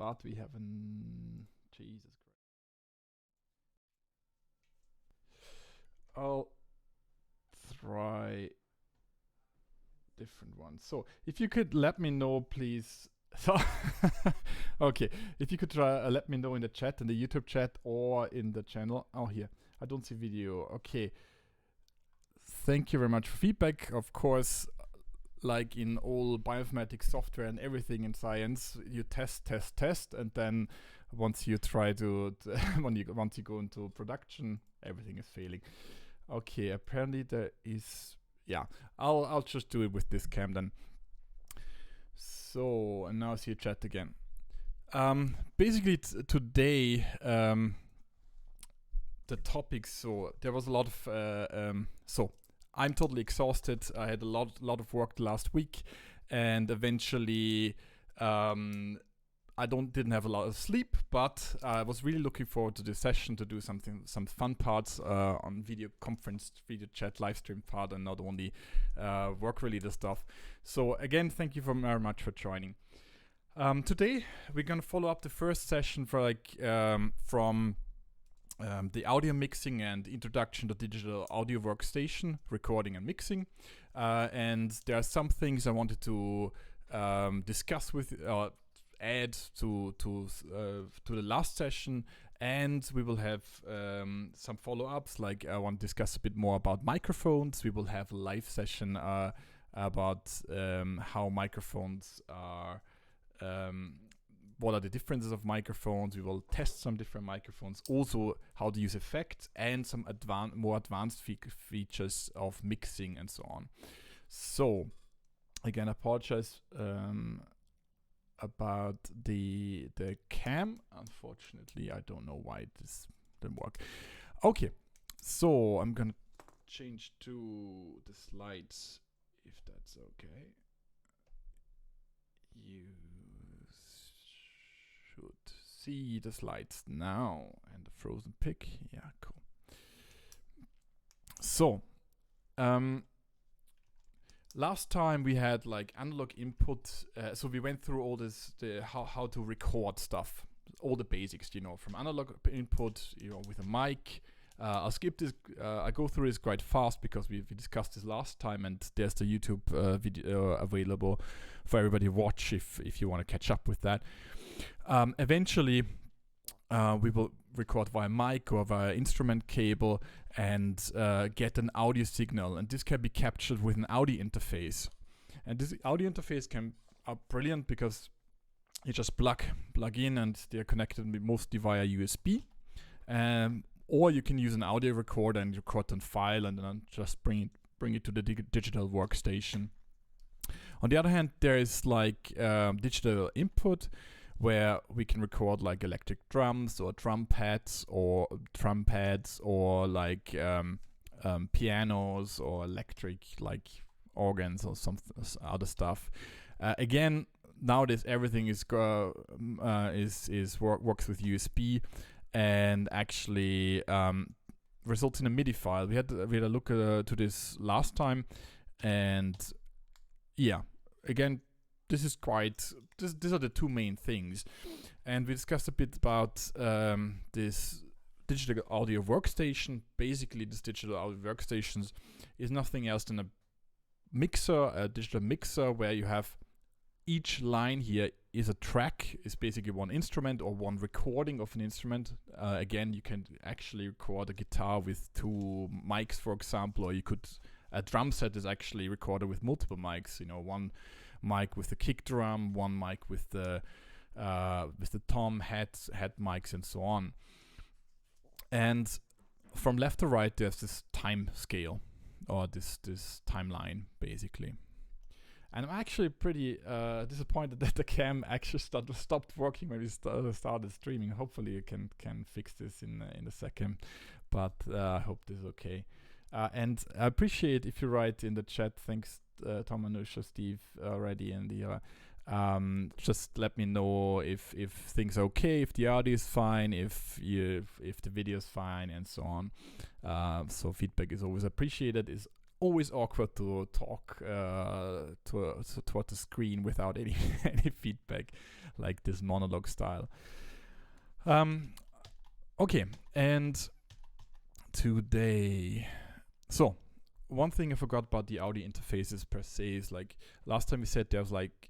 but we have an Jesus Christ. I'll try different ones. So if you could let me know, please. So okay, if you could try let me know in the chat, in the YouTube chat or in the channel. Oh, here I don't see video. Okay, thank you very much for feedback. Of course, like in all bioinformatics software and everything in science, you test, and then once you try to once you go into production, everything is failing. Okay, apparently there is. Yeah, I'll just do it with this cam then. So, and now I see a chat again. Basically today, the topics. So there was a lot of. So I'm totally exhausted. I had a lot of work last week, and eventually, I didn't have a lot of sleep. But I was really looking forward to this session to do some fun parts on video conference, video chat, live stream part, and not only work-related stuff. So again, thank you very much for joining. Today we're gonna follow up the first session for from the audio mixing and introduction to digital audio workstation, recording and mixing. And there are some things I wanted to discuss with, add to the last session, and we will have some follow-ups. Like I want to discuss a bit more about microphones. We will have a live session about how microphones are. What are the differences of microphones? We will test some different microphones. Also, how to use effects and some more advanced features of mixing and so on. So, again, I apologize about the cam. Unfortunately, I don't know why this didn't work. Okay, so I'm gonna change to the slides if that's okay. You should see the slides now and the frozen pic. Yeah, cool. So, last time we had like analog input. So we went through all this, how to record stuff, all the basics, from analog input, with a mic. I'll skip this. I go through this quite fast because we discussed this last time, and there's the YouTube video available for everybody to watch if you want to catch up with that. Eventually, we will record via mic or via instrument cable and get an audio signal, and this can be captured with an audio interface. And this audio interface are brilliant because you just plug in, and they're connected mostly via USB. Or you can use an audio recorder and record on file and then just bring it to the digital workstation. On the other hand, there is like digital input, where we can record like electric drums or drum pads or like pianos or electric like organs or some other stuff. Again, nowadays everything works with USB. And actually results in a MIDI file. We had a look to this last time, and yeah, again, these are the two main things. And we discussed a bit about this digital audio workstation. Basically, this digital audio workstations is nothing else than a digital mixer, where you have each line here is a track, is basically one instrument or one recording of an instrument. Again, you can actually record a guitar with two mics, for example, or a drum set is actually recorded with multiple mics. One mic with the kick drum, one mic with the tom, head mics, and so on. And from left to right, there's this time scale, or this timeline, basically. And I'm actually pretty disappointed that the cam actually stopped working when we started streaming. Hopefully you can fix this in a second, but I hope this is okay. And I appreciate if you write in the chat. Thanks, Tom, Anusha, Steve, already, and the just let me know if things are okay, if the audio is fine, if the video is fine, and so on. So feedback is always appreciated. Is always awkward to talk toward the screen without any any feedback, like this monologue style. Okay, and today, so one thing I forgot about the audio interfaces per se is, like last time we said there's like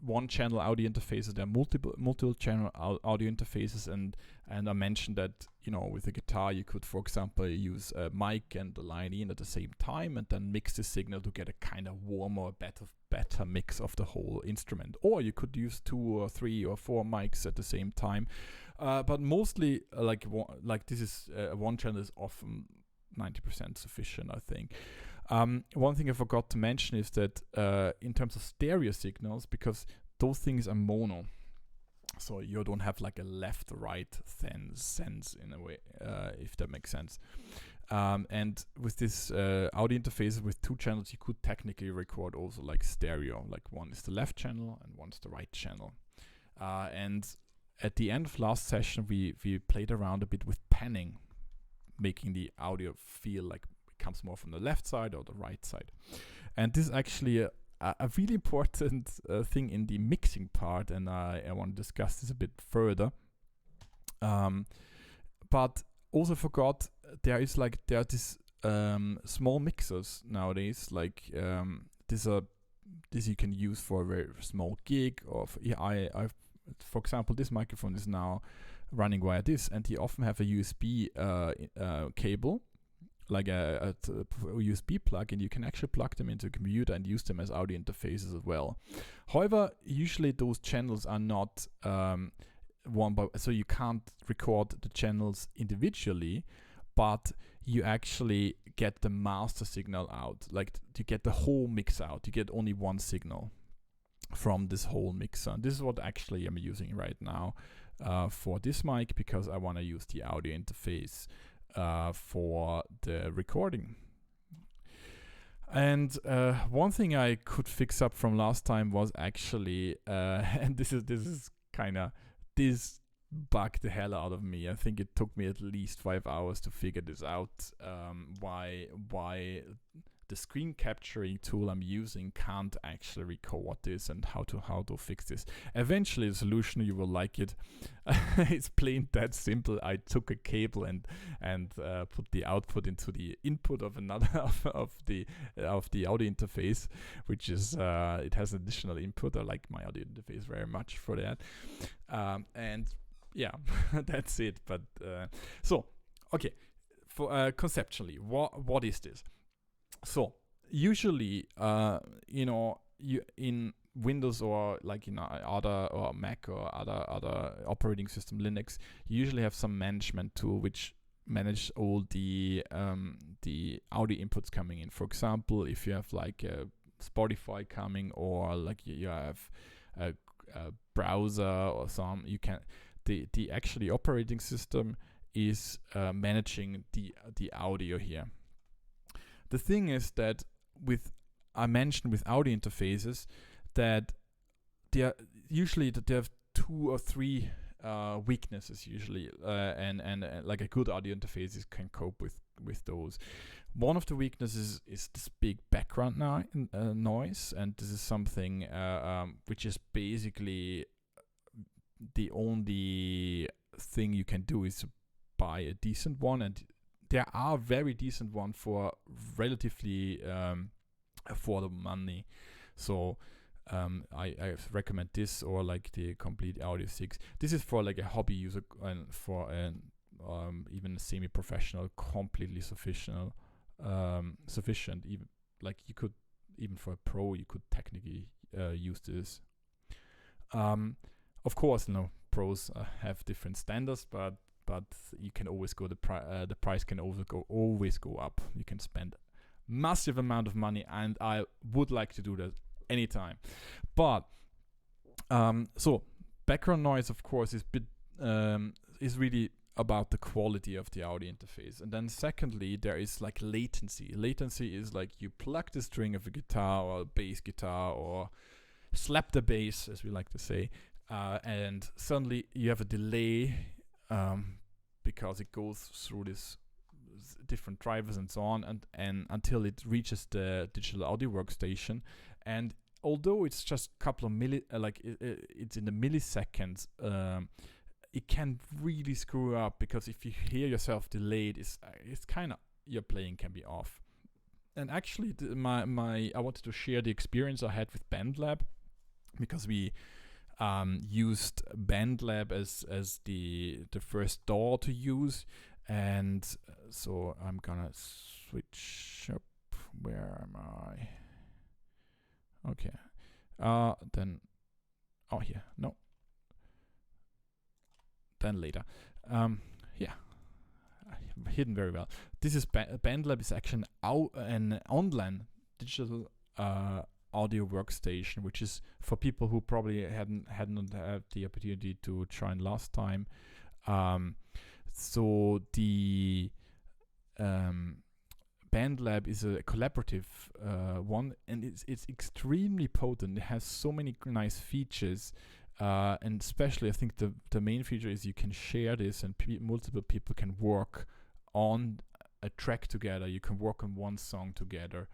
one channel audio interfaces, there are multiple channel audio interfaces, and I mentioned that, you know, with a guitar you could, for example, use a mic and the line in at the same time and then mix the signal to get a kind of warmer, better mix of the whole instrument. Or you could use 2 or 3 or 4 mics at the same time, but mostly like this is one channel is often 90% sufficient, I think. One thing I forgot to mention is that in terms of stereo signals, because those things are mono, so you don't have like a left-right sense in a way, if that makes sense. And with this audio interface with 2 channels, you could technically record also like stereo, like one is the left channel and one's the right channel. And at the end of last session, we played around a bit with panning, making the audio feel like it comes more from the left side or the right side. And this is actually a really important thing in the mixing part, and I want to discuss this a bit further. But also forgot there are these small mixers nowadays, like this you can use for a very small gig. For example, this microphone is now running via this, and you often have a USB cable, like a USB plug, and you can actually plug them into a computer and use them as audio interfaces as well. However, usually those channels are not so you can't record the channels individually, but you actually get the master signal out, like you get the whole mix out. You get only one signal from this whole mixer. And this is what actually I'm using right now for this mic, because I want to use the audio interface for the recording. And one thing I could fix up from last time was actually, and this bugged the hell out of me. I think it took me at least 5 hours to figure this out, why the screen capturing tool I'm using can't actually record this, and how to fix this. Eventually the solution, you will like it. It's plain that simple. I took a cable and put the output into the input of another of the audio interface, which is it has an additional input. I like my audio interface very much for that, and yeah, that's it. But so okay, for conceptually, what is this? So usually, you in Windows or like in other or Mac or other operating system, Linux, you usually have some management tool which manage all the audio inputs coming in. For example, if you have like a Spotify coming, or like you have a browser or some, you can the actually operating system is managing the audio here. The thing is that I mentioned with audio interfaces that they have 2 or 3 weaknesses usually, and like a good audio interface can cope with those. One of the weaknesses is this big background noise, and this is something which is basically the only thing you can do is buy a decent one, and there are very decent one for relatively affordable money. So I recommend this, or like the Complete Audio 6. This is for like a hobby user, and for an even a semi-professional, completely sufficient. Even like you could, even for a pro, you could technically use this. Of course, pros have different standards, but you can always go, the price can always go up. You can spend massive amount of money, and I would like to do that anytime. But so background noise, of course, is really about the quality of the audio interface. And then secondly, there is like latency. Latency is like you plug the string of a guitar or a bass guitar, or slap the bass, as we like to say, and suddenly you have a delay, because it goes through this different drivers and so on, and until it reaches the digital audio workstation. And although it's just a couple of it's in the milliseconds, it can really screw up, because if you hear yourself delayed, it's kind of, your playing can be off. And actually, I wanted to share the experience I had with BandLab, because we used BandLab as the first DAW to use. And so I'm gonna switch up. Where am I? Okay. Then, here, no. Then later. Yeah, hidden very well. This is BandLab is actually an online digital audio workstation, which is for people who probably hadn't had the opportunity to join last time. So the BandLab is a collaborative one, and it's extremely potent. It has so many nice features. And especially, I think the main feature is you can share this, and multiple people can work on a track together. You can work on one song together,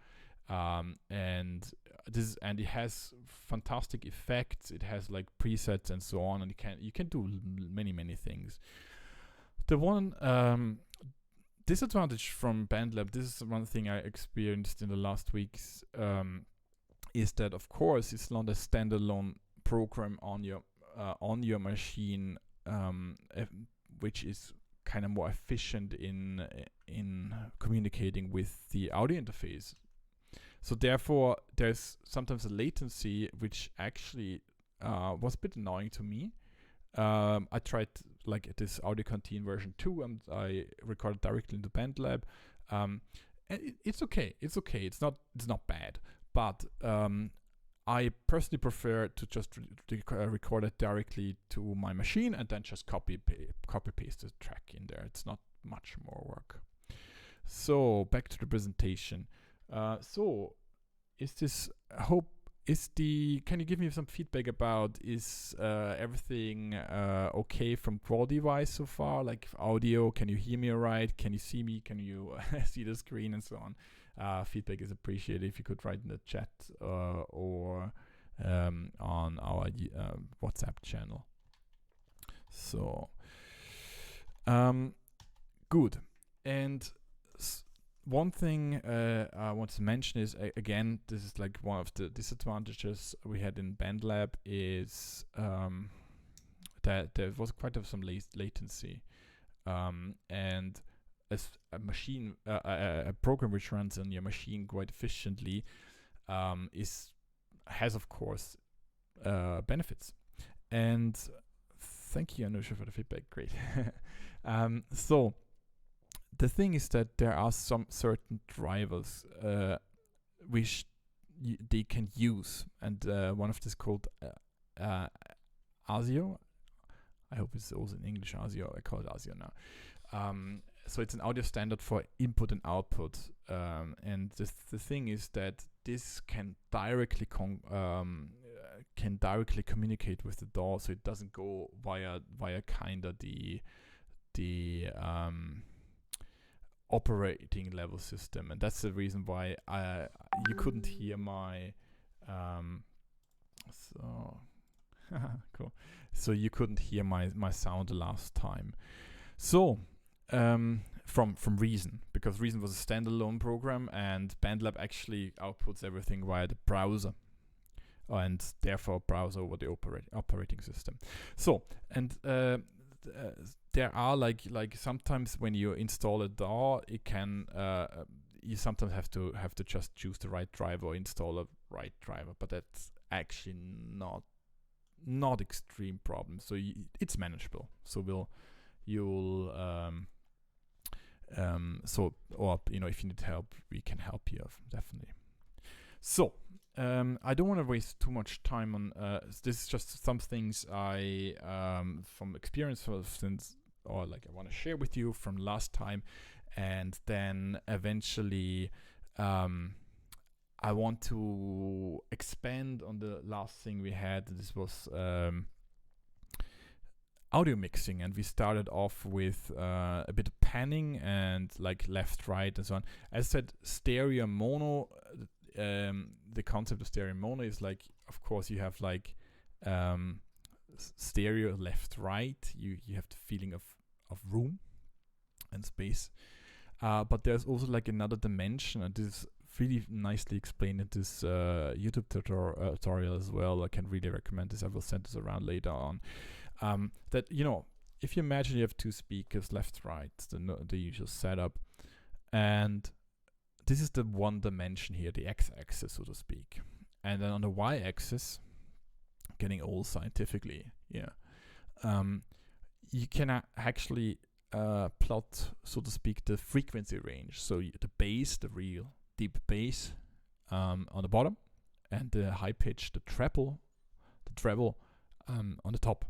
and it has fantastic effects. It has like presets and so on, and you can do many things. The one disadvantage from BandLab, this is one thing I experienced in the last weeks, is that of course it's not a standalone program on your machine, which is kind of more efficient in communicating with the audio interface. So therefore, there's sometimes a latency, which actually was a bit annoying to me. I tried like this Audio Canteen version 2, and I recorded directly into BandLab. And it's okay. It's okay. It's not bad, but I personally prefer to just record it directly to my machine and then just copy paste the track in there. It's not much more work. So back to the presentation. So can you give me some feedback about, is everything okay from quality wise so far? Like audio, can you hear me all right? Can you see me? Can you see the screen and so on? Feedback is appreciated. If you could write in the chat or on our WhatsApp channel. So good. And one thing I want to mention is, again, this is like one of the disadvantages we had in BandLab, is that there was quite some latency, and as a machine, a program which runs on your machine quite efficiently, has of course benefits. And thank you, Anusha, for the feedback. Great. So the thing is that there are some certain drivers which they can use, and one of this called ASIO. I hope it's also in English ASIO. I call it ASIO now. So it's an audio standard for input and output, and the thing is that this can directly communicate with the DAW, so it doesn't go via kind of the operating level system, and that's the reason why you couldn't hear my cool. So you couldn't hear my sound the last time. So from Reason, because Reason was a standalone program, and BandLab actually outputs everything via the browser, and therefore browser over the operating system. So, and there are like sometimes when you install a DAW, it can you sometimes have to just choose the right driver or install a right driver, but that's actually not extreme problem. So it's manageable. So you'll if you need help, we can help you definitely. So I don't want to waste too much time on this is just some things I from experience I want to share with you from last time, and then eventually I want to expand on the last thing we had. This was audio mixing, and we started off with a bit of panning and like left, right, and so on. As I said, stereo mono. The concept of stereo mono is like, of course, you have like stereo left, right. You have the feeling of room and space, but there's also like another dimension, and this is really nicely explained in this YouTube tutorial as well. I can really recommend this. I will send this around later on. That, you know, if you imagine you have two speakers, left, right, the usual setup, and this is the one dimension here, the x-axis, so to speak, and then on the y-axis, getting all scientifically, you can actually plot, so to speak, the frequency range. So the bass, the real deep bass on the bottom, and the high pitch, the treble on the top.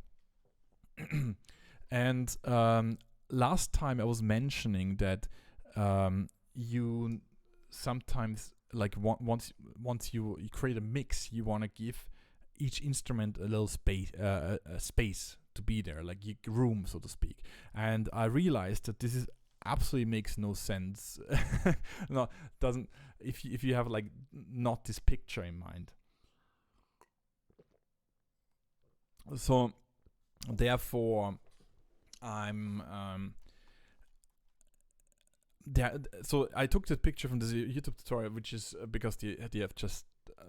And last time I was mentioning that you sometimes, like once you create a mix, you want to give each instrument a little space, space to be there, like room, so to speak. And I realized that this is absolutely makes no sense. No, doesn't, if you have like not this picture in mind. So therefore I'm so I took this picture from this YouTube tutorial, which is because they have just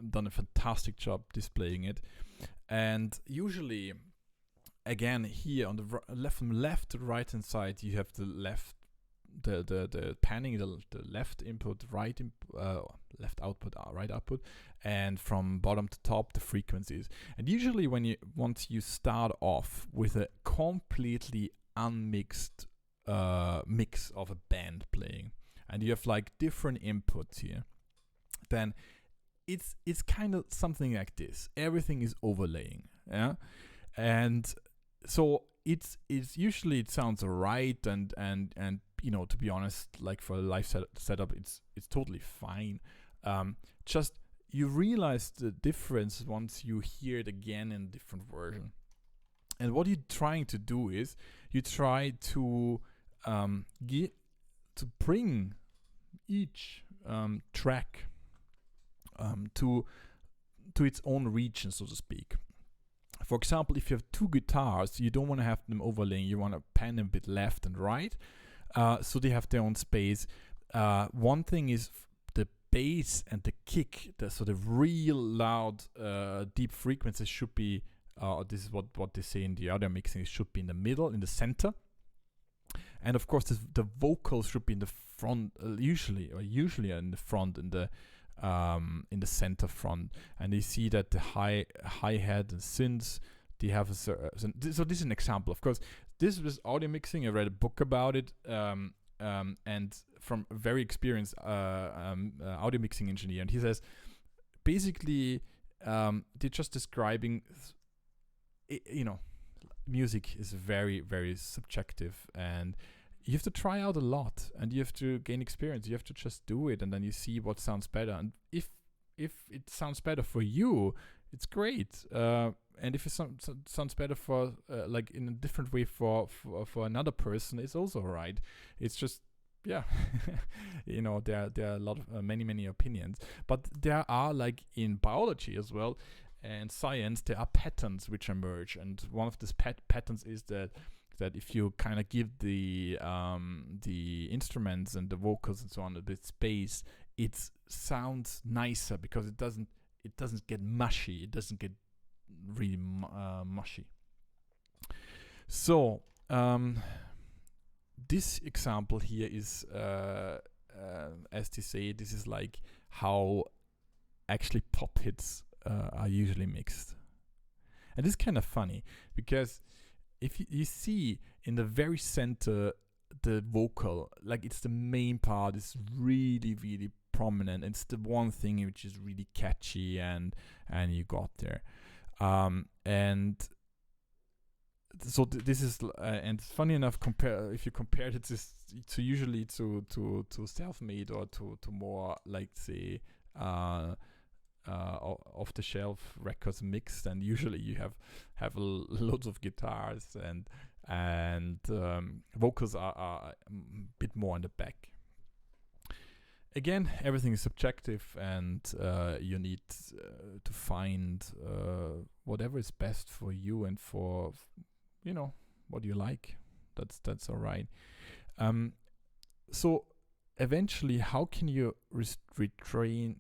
done a fantastic job displaying it. And usually, again, here on the from left to right hand side, you have the panning, the left input, left output, right output, and from bottom to top the frequencies. And usually once you start off with a completely unmixed mix of a band playing, and you have like different inputs here, then it's kind of something like this. Everything is overlaying, and so it's usually it sounds right, and you know, to be honest, like for a live setup, it's totally fine. Just you realize the difference once you hear it again in a different version. And what you're trying to do is you try to bring each track to its own region, so to speak. For example, if you have two guitars, you don't want to have them overlaying. You want to pan them a bit left and right, so they have their own space. One thing is the bass and the kick. So the real loud, deep frequencies should be. This is what they say in the audio mixing. It should be in the middle, in the center, and of course the vocals should be in the front. Usually in the front, in the center front. And you see that the hi-hat and synths, they have a certain. So this is an example. Of course, this was audio mixing. I read a book about it, and from a very experienced audio mixing engineer, and he says basically they're just describing. You know, music is very, very subjective, and you have to try out a lot, and you have to gain experience. You have to just do it, and then you see what sounds better. And if it sounds better for you, it's great. And if it sounds better for like in a different way for another person, it's also right. It's just, yeah, you know, there are a lot of many opinions, but there are, like in biology as well. And science, there are patterns which emerge, and one of these patterns is that if you kind of give the instruments and the vocals and so on a bit space, it sounds nicer because it doesn't get mushy. It doesn't get really mushy. So this example here is, as they say, this is like how actually pop hits are usually mixed. And this is kind of funny because if you see in the very center the vocal, like it's the main part, is really, really prominent. It's the one thing which is really catchy, and you got there. And so this is, and funny enough, if you compare it to usually to self-made or to more like say off-the-shelf records mixed, and usually you have loads of guitars and vocals are a bit more in the back. Again, everything is subjective, and you need to find whatever is best for you and for what you like. That's all right. So eventually, how can you restrain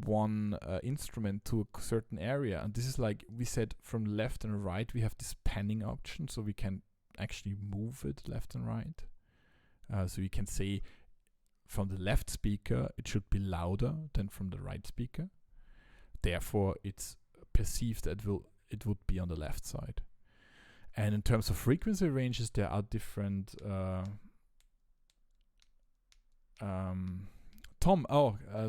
one instrument to a certain area? And this is like we said, from left and right, we have this panning option, so we can actually move it left and right. So we can say from the left speaker, it should be louder than from the right speaker. Therefore, it's perceived that it would be on the left side. And in terms of frequency ranges, there are different. Tom,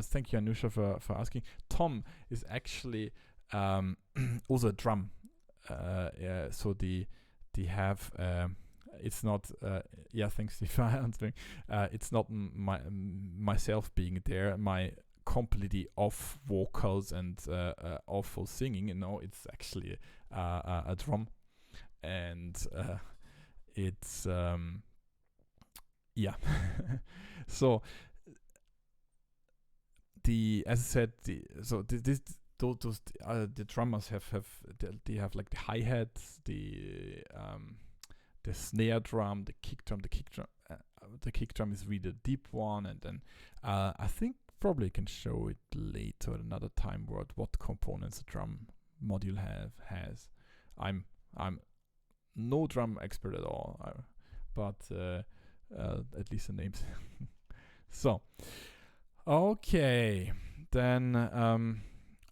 thank you, Anusha, for asking. Tom is actually also a drum. So they have. It's not. Thanks, Steve, for answering. It's not myself being there. My completely off vocals and awful singing. It's actually a drum, and it's So as I said, the drummers they have like the hi-hats, the snare drum, the kick drum. The kick drum is really a deep one, and then I think probably I can show it later at another time what components a drum module has. I'm no drum expert at all, but at least the names. So, okay, then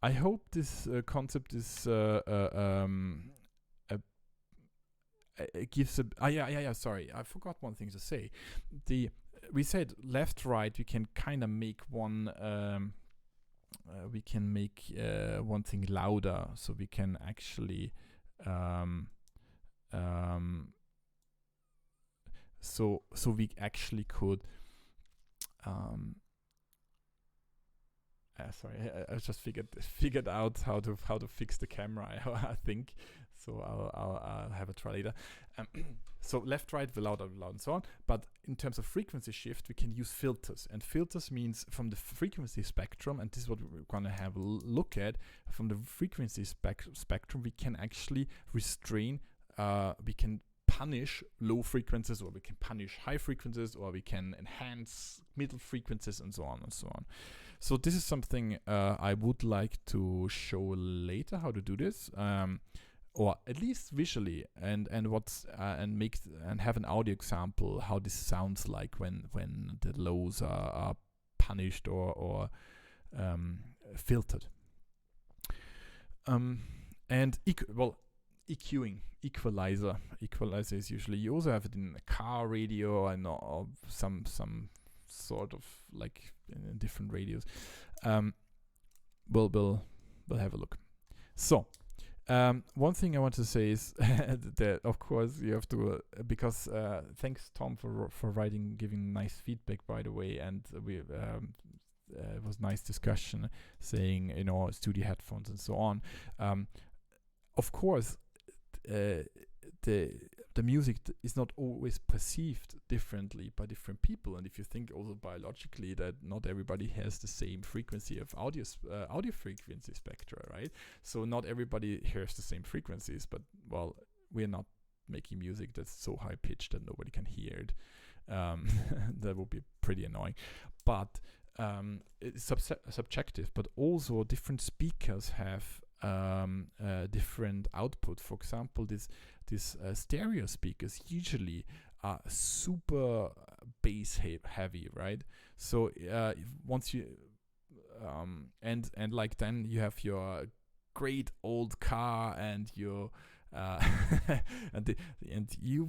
I hope this concept is it gives a sorry, I forgot one thing to say. We said left right, we can kind of make one one thing louder, so we can actually so we actually could sorry, I just figured out how to fix the camera. I think so. I'll have a try later. So left, right, loud, and so on. But in terms of frequency shift, we can use filters, and filters means from the frequency spectrum. And this is what we're gonna have a look at. From the frequency spectrum, we can actually restrain. We can punish low frequencies, or we can punish high frequencies, or we can enhance middle frequencies, and so on and so on. So this is something I would like to show later, how to do this, or at least visually, and have an audio example how this sounds like when the lows are punished or filtered. And EQing, equalizer is usually, you also have it in a car radio and or some sort of like in different radios. We'll have a look. So one thing I want to say is that of course you have to because thanks Tom for giving nice feedback, by the way, and we it was nice discussion saying studio headphones and so on. Of course, the music is not always perceived differently by different people, and if you think also biologically that not everybody has the same frequency of audio frequency spectra, right? So not everybody hears the same frequencies, but we're not making music that's so high pitched that nobody can hear it. That would be pretty annoying. But it's subjective, but also different speakers have different output. For example, this stereo speakers usually are super bass heavy, right? So once you and like then you have your great old car and your and you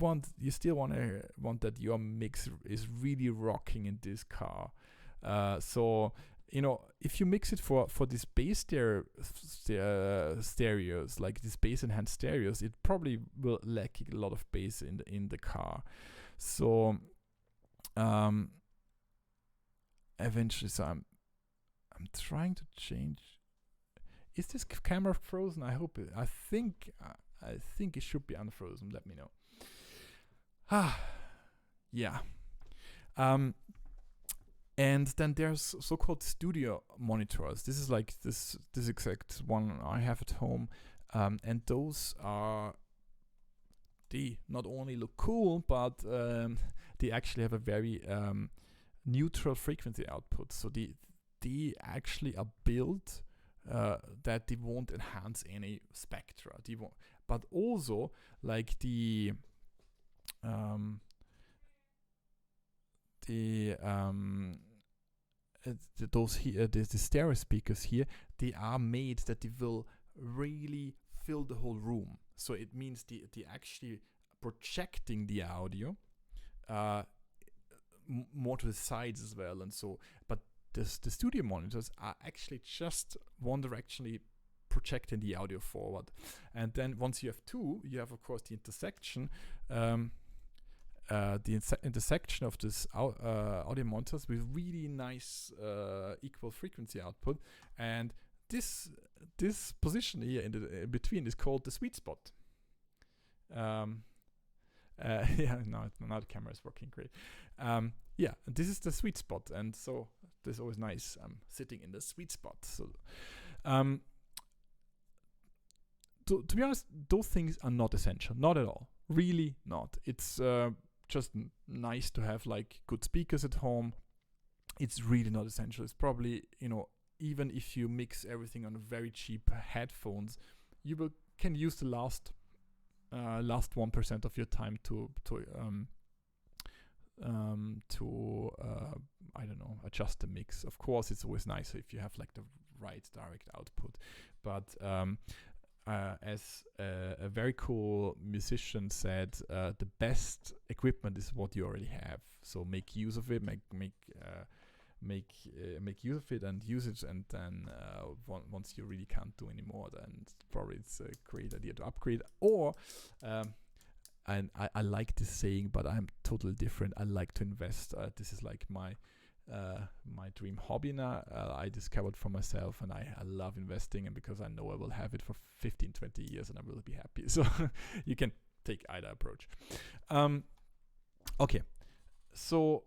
still want that your mix is really rocking in this car. So if you mix it for these bass stereos, like these bass enhanced stereos, it probably will lack a lot of bass in the car. So eventually, so I'm I'm trying to change. Is this camera frozen? I hope it. I think it should be unfrozen. Let me know. Yeah. And then there's so-called studio monitors. This is like this exact one I have at home, and those are, they not only look cool, but they actually have a very neutral frequency output. So they actually are built that they won't enhance any spectra. They won't, but also like the those here, the stereo speakers here, they are made that they will really fill the whole room. So it means they actually projecting the audio more to the sides as well, and so. But the studio monitors are actually just one directionally projecting the audio forward. And then once you have two, you have of course the intersection. Intersection of this audio monitors with really nice equal frequency output, and this position here in the between is called the sweet spot. Yeah, now the camera is working great. Yeah, this is the sweet spot, and so this is always nice. I'm sitting in the sweet spot. So, to be honest, those things are not essential, not at all. Really not. It's just nice to have like good speakers at home. It's really not essential. It's probably, even if you mix everything on very cheap headphones, you can use the last 1% of your time to I don't know, adjust the mix. Of course, it's always nicer if you have like the right direct output, but as a very cool musician said, the best equipment is what you already have. So make use of it, make use of it and use it. And then once you really can't do anymore, then probably it's a great idea to upgrade. Or and I like this saying, but I'm totally different. I like to invest. This is like my dream hobby now. I discovered for myself, and I love investing, and because I know I will have it for 15-20 years and I will be happy. So you can take either approach. Okay, so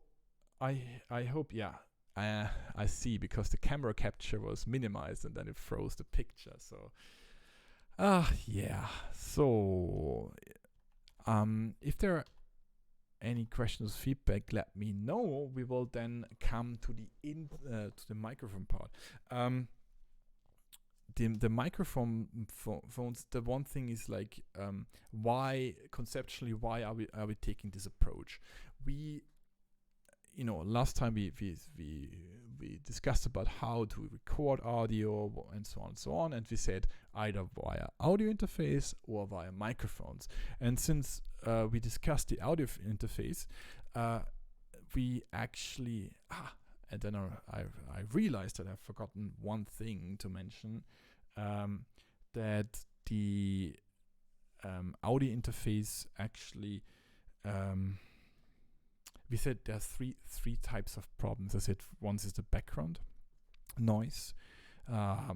I hope, yeah, I see, because the camera capture was minimized and then it froze the picture. So yeah, so if there are any questions, feedback, let me know. We will then come to the microphone part. The microphone phones. The one thing is like, why conceptually? Why are we taking this approach? We, last time we discussed about how to record audio and so on, and we said either via audio interface or via microphones. And since we discussed the audio interface, we actually and then I realized that I've forgotten one thing to mention, that the audio interface actually, we said there's three types of problems. I said one is the background noise,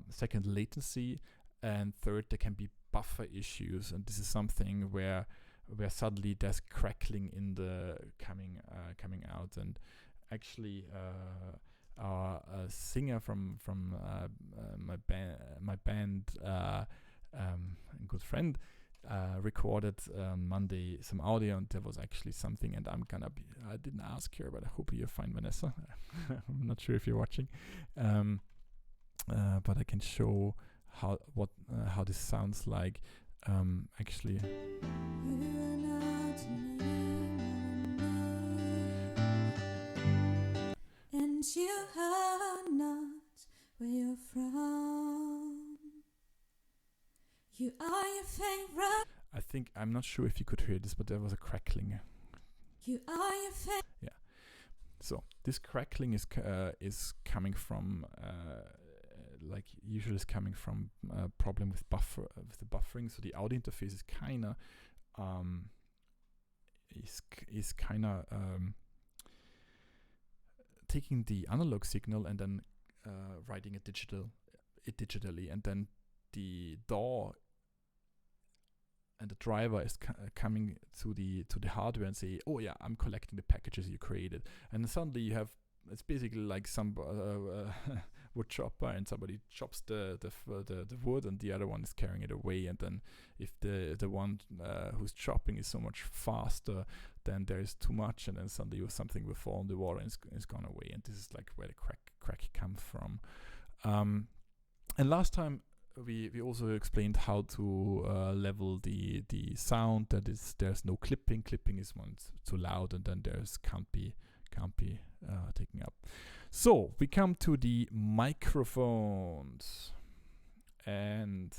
second latency, and third there can be buffer issues. And this is something where suddenly there's crackling in the coming out. And actually, our singer from my band, and good friend, recorded on Monday some audio, and there was actually something, and I didn't ask her, but I hope you're fine, Vanessa. I'm not sure if you're watching, but I can show how this sounds like. Actually, and you are not where you're from. You are your favorite. I think, I'm not sure if you could hear this, but there was a crackling. You are your favorite. Yeah. So this crackling is coming from usually is coming from a problem with the buffering. So the audio interface is kinda taking the analog signal and then writing it digitally, and then the DAW and the driver is coming to the hardware and say, oh yeah, I'm collecting the packages you created, and then suddenly you have, it's basically like some wood chopper, and somebody chops the wood, and the other one is carrying it away. And then if the one who's chopping is so much faster, then there is too much, and then suddenly something will fall in the water and it's gone away. And this is like where the crack comes from. And last time we also explained how to level the sound. That is, there's no clipping. Clipping is when it's too loud, and then there's can't be taken up. So we come to the microphones, and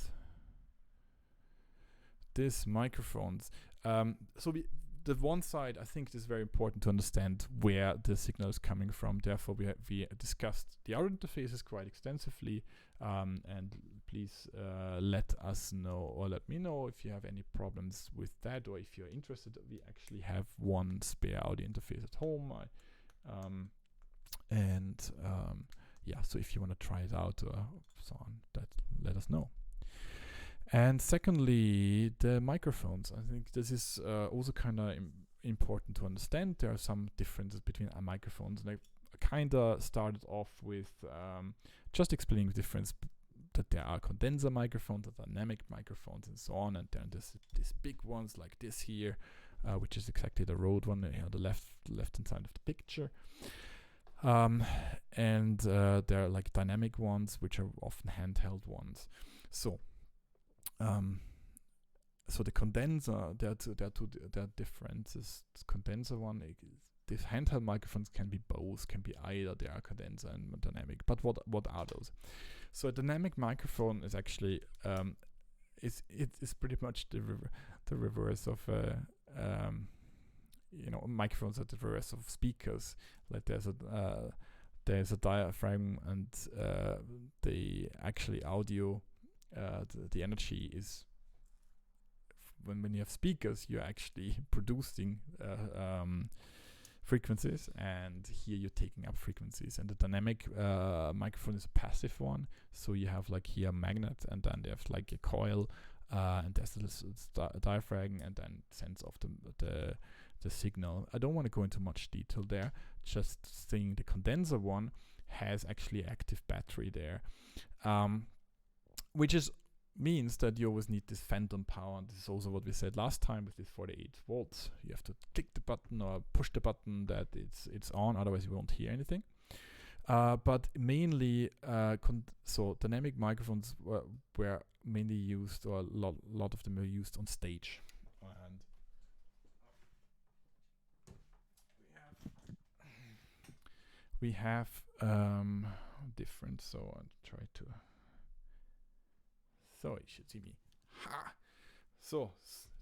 these microphones. So the one side, I think it is very important to understand where the signal is coming from. Therefore, we discussed the audio interfaces quite extensively, and please let us know, or let me know if you have any problems with that, or if you're interested. We actually have one spare audio interface at home. Yeah, so if you want to try it out or so on, that let us know. And secondly, the microphones. I think this is also kind of important to understand. There are some differences between microphones, and I kind of started off with just explaining the difference, that there are condenser microphones, dynamic microphones, and so on. And then there's these big ones like this here, which is exactly the Rode one on the left-hand side of the picture. And there are like dynamic ones, which are often handheld ones. So the condenser, there are differences. This condenser one, these handheld microphones can be both, can be either. They are condenser and dynamic. But what are those? So a dynamic microphone is actually it's pretty much the reverse of microphones are the reverse of speakers. Like there's a diaphragm, and the actually audio, the energy is when you have speakers, you're actually producing frequencies, and here you're taking up frequencies. And the dynamic microphone is a passive one, so you have like here a magnet, and then they have like a coil, and there's a diaphragm, and then sends off the signal. I don't want to go into much detail there, just saying the condenser one has actually active battery there, which means that you always need this phantom power. And this is also what we said last time with this 48 volts. You have to click the button or push the button that it's on, otherwise you won't hear anything. But mainly, so dynamic microphones were mainly used, or a lot of them were used on stage. And we have different. So I'll try to. So you should see me. Ha! So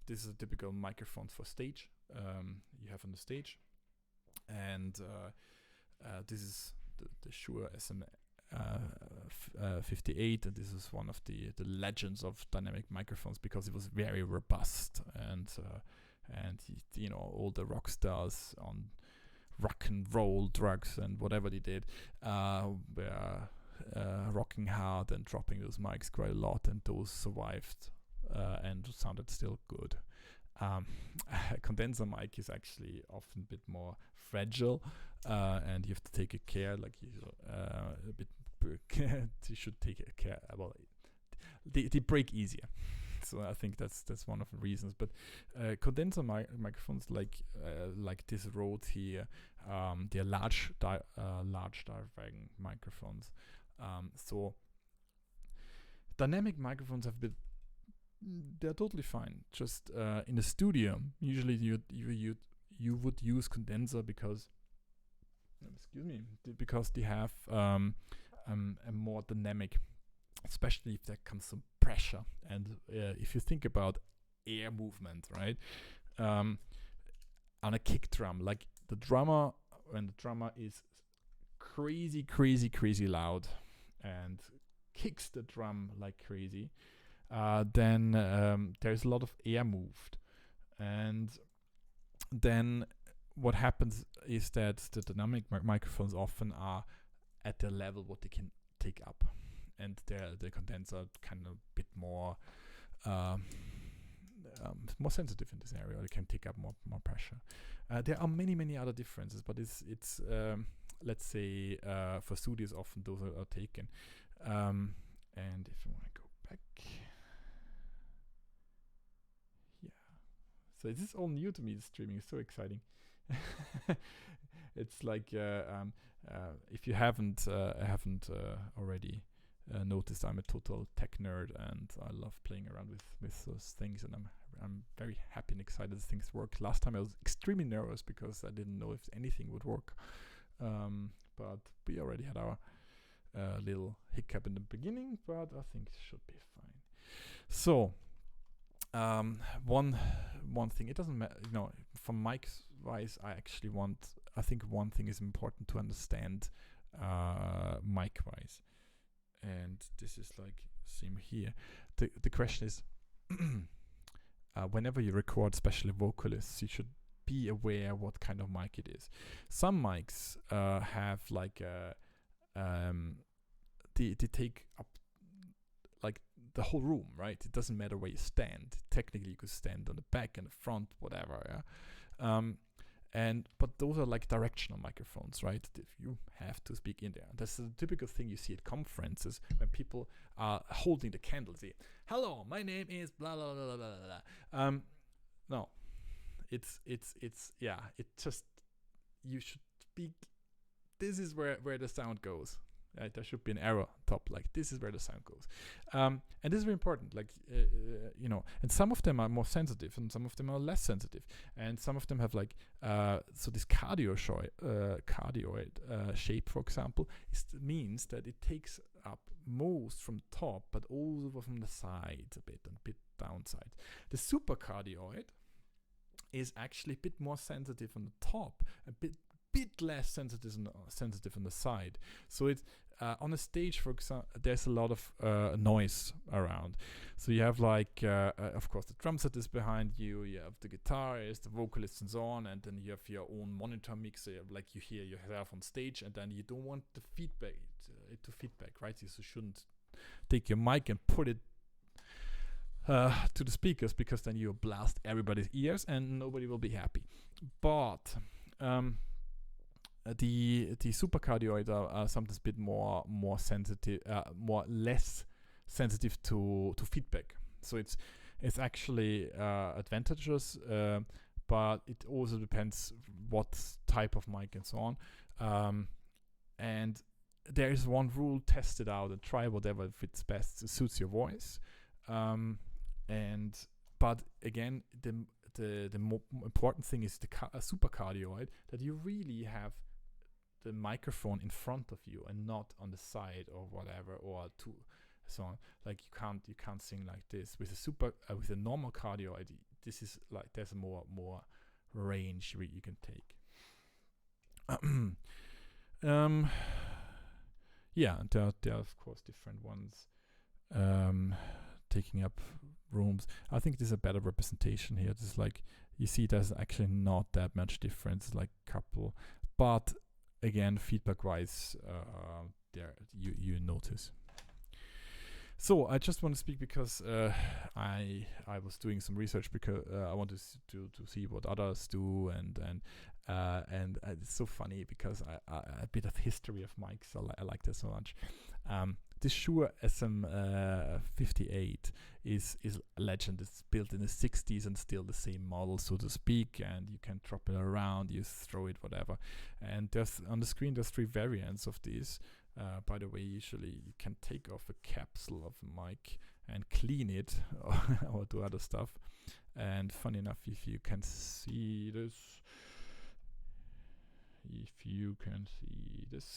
this is a typical microphone for stage. You have on the stage, and this is the Shure SM58, and this is one of the legends of dynamic microphones, because it was very robust, and all the rock stars on rock and roll drugs and whatever they did were rocking hard and dropping those mics quite a lot, and those survived and sounded still good. A condenser mic is actually often a bit more fragile, and you have to take a care, like a bit. You should take a care. Well, they break easier, so I think that's one of the reasons. But condenser microphones, like this Rode here, they're large diaphragm microphones. So dynamic microphones they're totally fine. Just in the studio, usually you would use condenser because they have a more dynamic, especially if there comes some pressure. And if you think about air movement, right, on a kick drum, like when the drummer is crazy loud and kicks the drum like crazy, then there's a lot of air moved, and then what happens is that the dynamic microphones often are at the level what they can take up, and the condenser kind of a bit more sensitive in this area. It can take up more pressure. There are many other differences, but it's let's say for studios often those are taken. And if you want to go back, yeah. So this is all new to me. The streaming is so exciting. It's like if you haven't already noticed, I'm a total tech nerd, and I love playing around with those things, and I'm very happy and excited that things work. Last time I was extremely nervous because I didn't know if anything would work, but we already had our little hiccup in the beginning, but I think it should be fine. So one thing, it doesn't matter, from mics wise, I think one thing is important to understand mic wise, and this is like same here. The question is whenever you record, especially vocalists, you should be aware what kind of mic it is. Some mics have like they take up like the whole room, right? It doesn't matter where you stand. Technically, you could stand on the back and the front, whatever. Yeah. But those are like directional microphones, right? If you have to speak in there, that's the typical thing you see at conferences when people are holding the candle. Say, "Hello, my name is blah blah blah blah blah." No, it's yeah. It just, you should speak. This is where the sound goes. Right? There should be an arrow top, like this is where the sound goes, and this is very important. Like and some of them are more sensitive, and some of them are less sensitive, and some of them have like so this cardioid shape, for example, means that it takes up most from top, but also from the sides a bit downside. The supercardioid is actually a bit more sensitive on the top, a bit less sensitive on the side. So it's on a stage, for example, there's a lot of noise around. So you have like, of course, the drum set is behind you. You have the guitarist, the vocalist, and so on, and then you have your own monitor mixer, like you hear yourself on stage, and then you don't want the feedback to feedback, right? So you shouldn't take your mic and put it to the speakers, because then you blast everybody's ears and nobody will be happy. But the supercardioids are sometimes a bit more sensitive, less sensitive to feedback. So it's actually advantageous, but it also depends what type of mic and so on. And there is one rule: test it out and try whatever fits best, suits your voice. But again, the more important thing is the supercardioid, that you really have the microphone in front of you and not on the side or whatever, or so on. Like you can't sing like this with with a normal cardioid. This is like, there's more range you can take. Yeah, and there are of course different ones taking up rooms. I think this is a better representation here. This is like, you see there's actually not that much difference, like couple, but again, feedback wise, there you notice. So I just want to speak because I was doing some research, because I wanted to see what others do, and it's so funny because a bit of history of mics. I like that so much. This Shure SM58 is a legend. It's built in the 60s and still the same model, so to speak, and you can drop it around, you throw it, whatever. And there's on the screen there's 3 variants of these. By the way, usually you can take off a capsule of a mic and clean it or do other stuff. And funny enough, if you can see this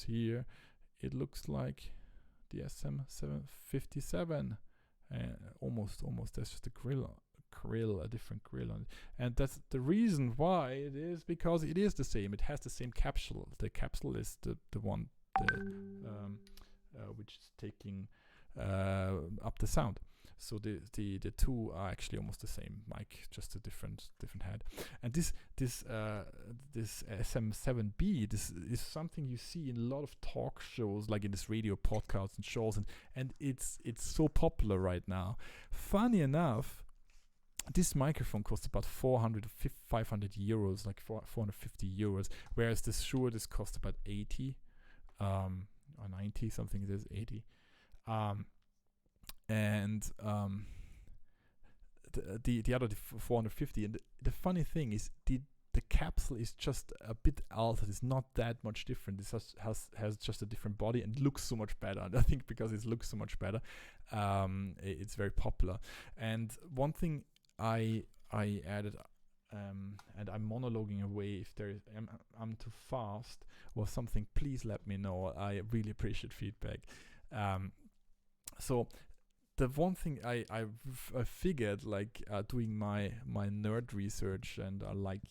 here, it looks like the SM757. Almost there's just a different grill on it. And that's the reason why it is, because it is the same. It has the same capsule. The capsule is the one which is taking up the sound. So the two are actually almost the same mic, just a different head. And this SM7B, this is something you see in a lot of talk shows, like in this radio podcasts and shows, and it's so popular right now. Funny enough, this microphone costs about 400 to 500 euros, like 450 euros, whereas this Shure, this costs about 80 or 90, something. It is 80. The other 450. And the funny thing is, the capsule is just a bit altered. It's not that much different. It has just a different body and looks so much better. And I think because it looks so much better, it's very popular. And one thing I added, and I'm monologuing away if I'm too fast or something, please let me know. I really appreciate feedback. So the one thing I figured, like doing my nerd research, and I like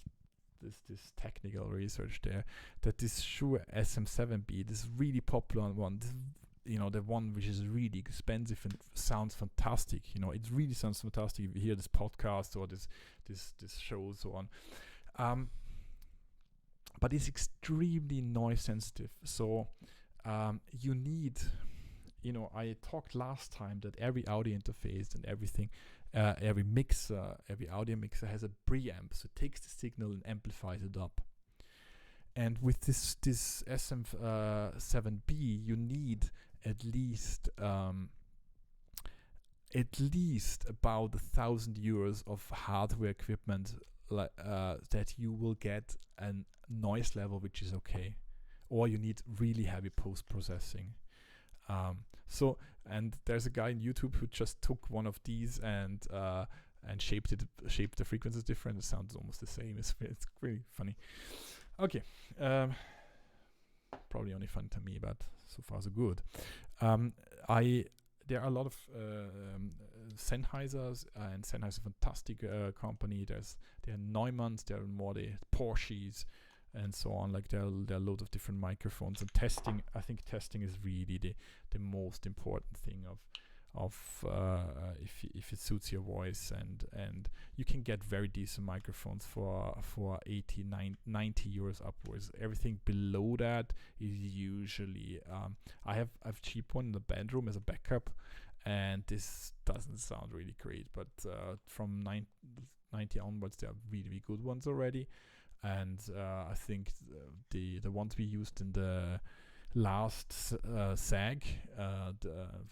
this technical research there, that this Shure SM7B, this really popular one, this, the one which is really expensive and sounds fantastic. It really sounds fantastic if you hear this podcast or this show, so on. But it's extremely noise sensitive. So you need, I talked last time that every audio interface and everything, every audio mixer has a preamp. So it takes the signal and amplifies it up. And with this SM7B, you need at least about 1,000 euros of hardware equipment that you will get a noise level which is okay, or you need really heavy post-processing. And there's a guy on YouTube who just took one of these and shaped the frequencies different. It sounds almost the same. It's really funny. Okay, probably only fun to me, but so far so good. There are a lot of Sennheisers, and Sennheiser, fantastic company. There are Neumanns, there are more the Porsches, and so on. Like there are loads of different microphones, and testing. I think testing is really the most important thing if it suits your voice, and you can get very decent microphones for 80, 90 euros upwards. Everything below that is usually I have a cheap one in the bedroom as a backup, and this doesn't sound really great, but from 90 onwards there are really good ones already. And I think the ones we used in the last SAG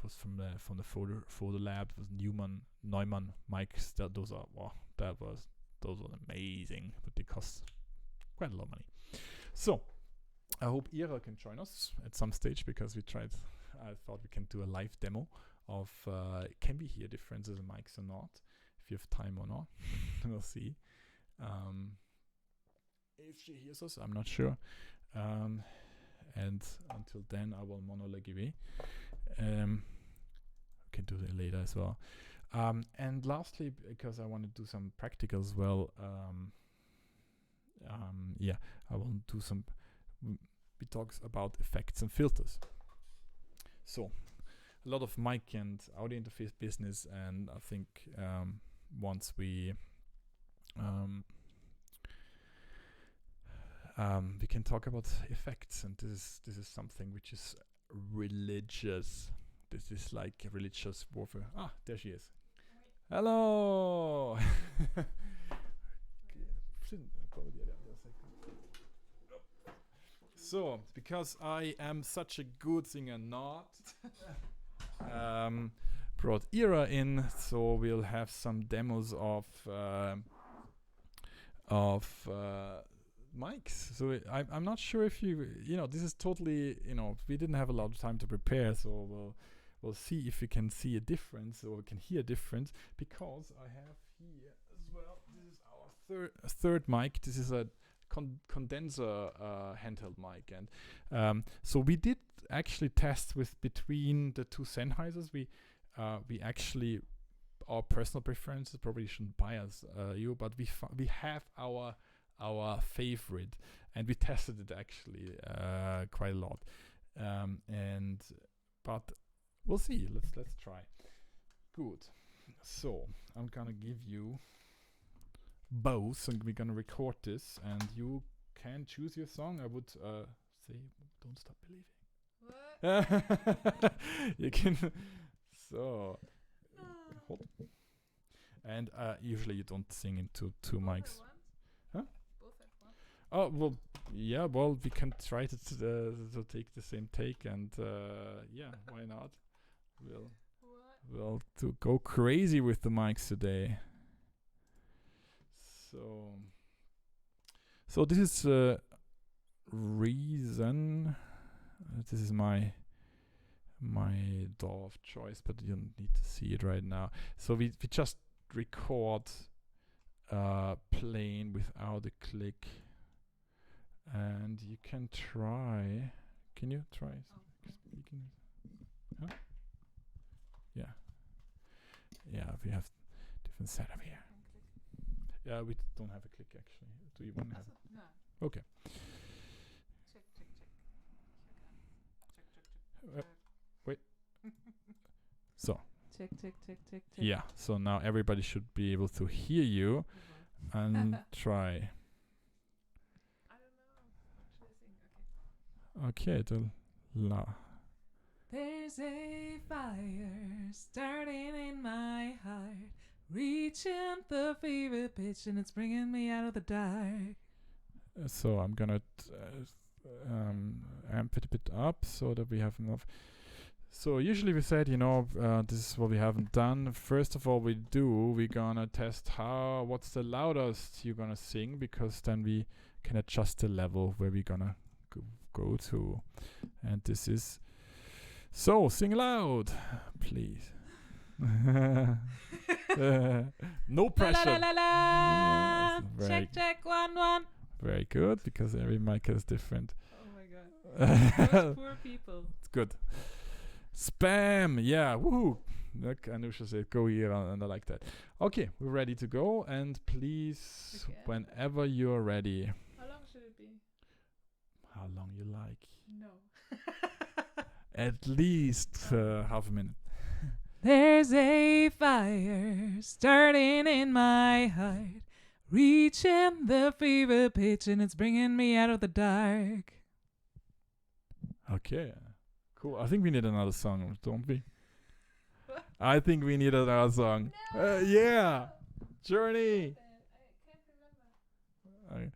was from the photo lab. It was Neumann mics. Those were amazing, but they cost quite a lot of money. So I hope Ira can join us at some stage, because I thought we can do a live demo of can we hear differences in mics or not, if you have time or not. We'll see. If she hears us, I'm not sure. And until then, I will monologue away. Can do that later as well. And lastly, because I want to do some practical as well, I will do some. We talk about effects and filters. So, a lot of mic and audio interface business, and I think once we can talk about effects, and this is something which is religious. This is like religious warfare. Ah, there she is. Hello. So, because I am such a good singer, brought Ira in, so we'll have some demos of mics. So I'm not sure if this is totally, we didn't have a lot of time to prepare, so we'll see if we can see a difference, or we can hear a difference, because I have here as well, this is our third mic. This is a condenser handheld mic, and so we did actually test with between the two Sennheisers. We actually, our personal preferences probably shouldn't bias you, but we have our favorite, and we tested it actually quite a lot, but we'll see. Let's try. Good. So I'm gonna give you both, and we're gonna record this, and you can choose your song. I would say, don't stop believing. What? You can. So, hold. And usually you don't sing into two mics. Huh? Both at once? Oh well, yeah. Well, we can try to take the same take, and yeah, why not? We'll to go crazy with the mics today. So this is reason. This is my DAW of choice, but you don't need to see it right now. So we just record plain without a click, and you can try. Can you try speaking? Huh? Yeah. Yeah, we have different setup here. Yeah, we don't have a click actually. Do you want to have it? No. Okay. Check. Wait. So. Check. Yeah. So now everybody should be able to hear you and try. I don't know. What should I sing? Okay. The la. There's a fire starting in my heart, reaching the fever pitch, and it's bringing me out of the dark. So I'm gonna amp it a bit up so that we have enough. So usually we said, this is what we haven't done. First of all, we're gonna test what's the loudest you're gonna sing, because then we can adjust the level where we're gonna go to. And this is, so sing loud, please. No pressure. La, la, la. Very Check, 1. Very good, because every mic is different. Oh my god. Those poor people. It's good. Spam, yeah, woohoo. Look, Anusha said go here, and I like that. Okay, we're ready to go, and please, Okay. whenever you're ready. How long should it be? How long you like? No. At least half a minute. There's a fire starting in my heart, reaching the fever pitch, and it's bringing me out of the dark. Okay, cool. I think we need another song, don't we? I think we need another song. No. Yeah, Journey. I can't remember.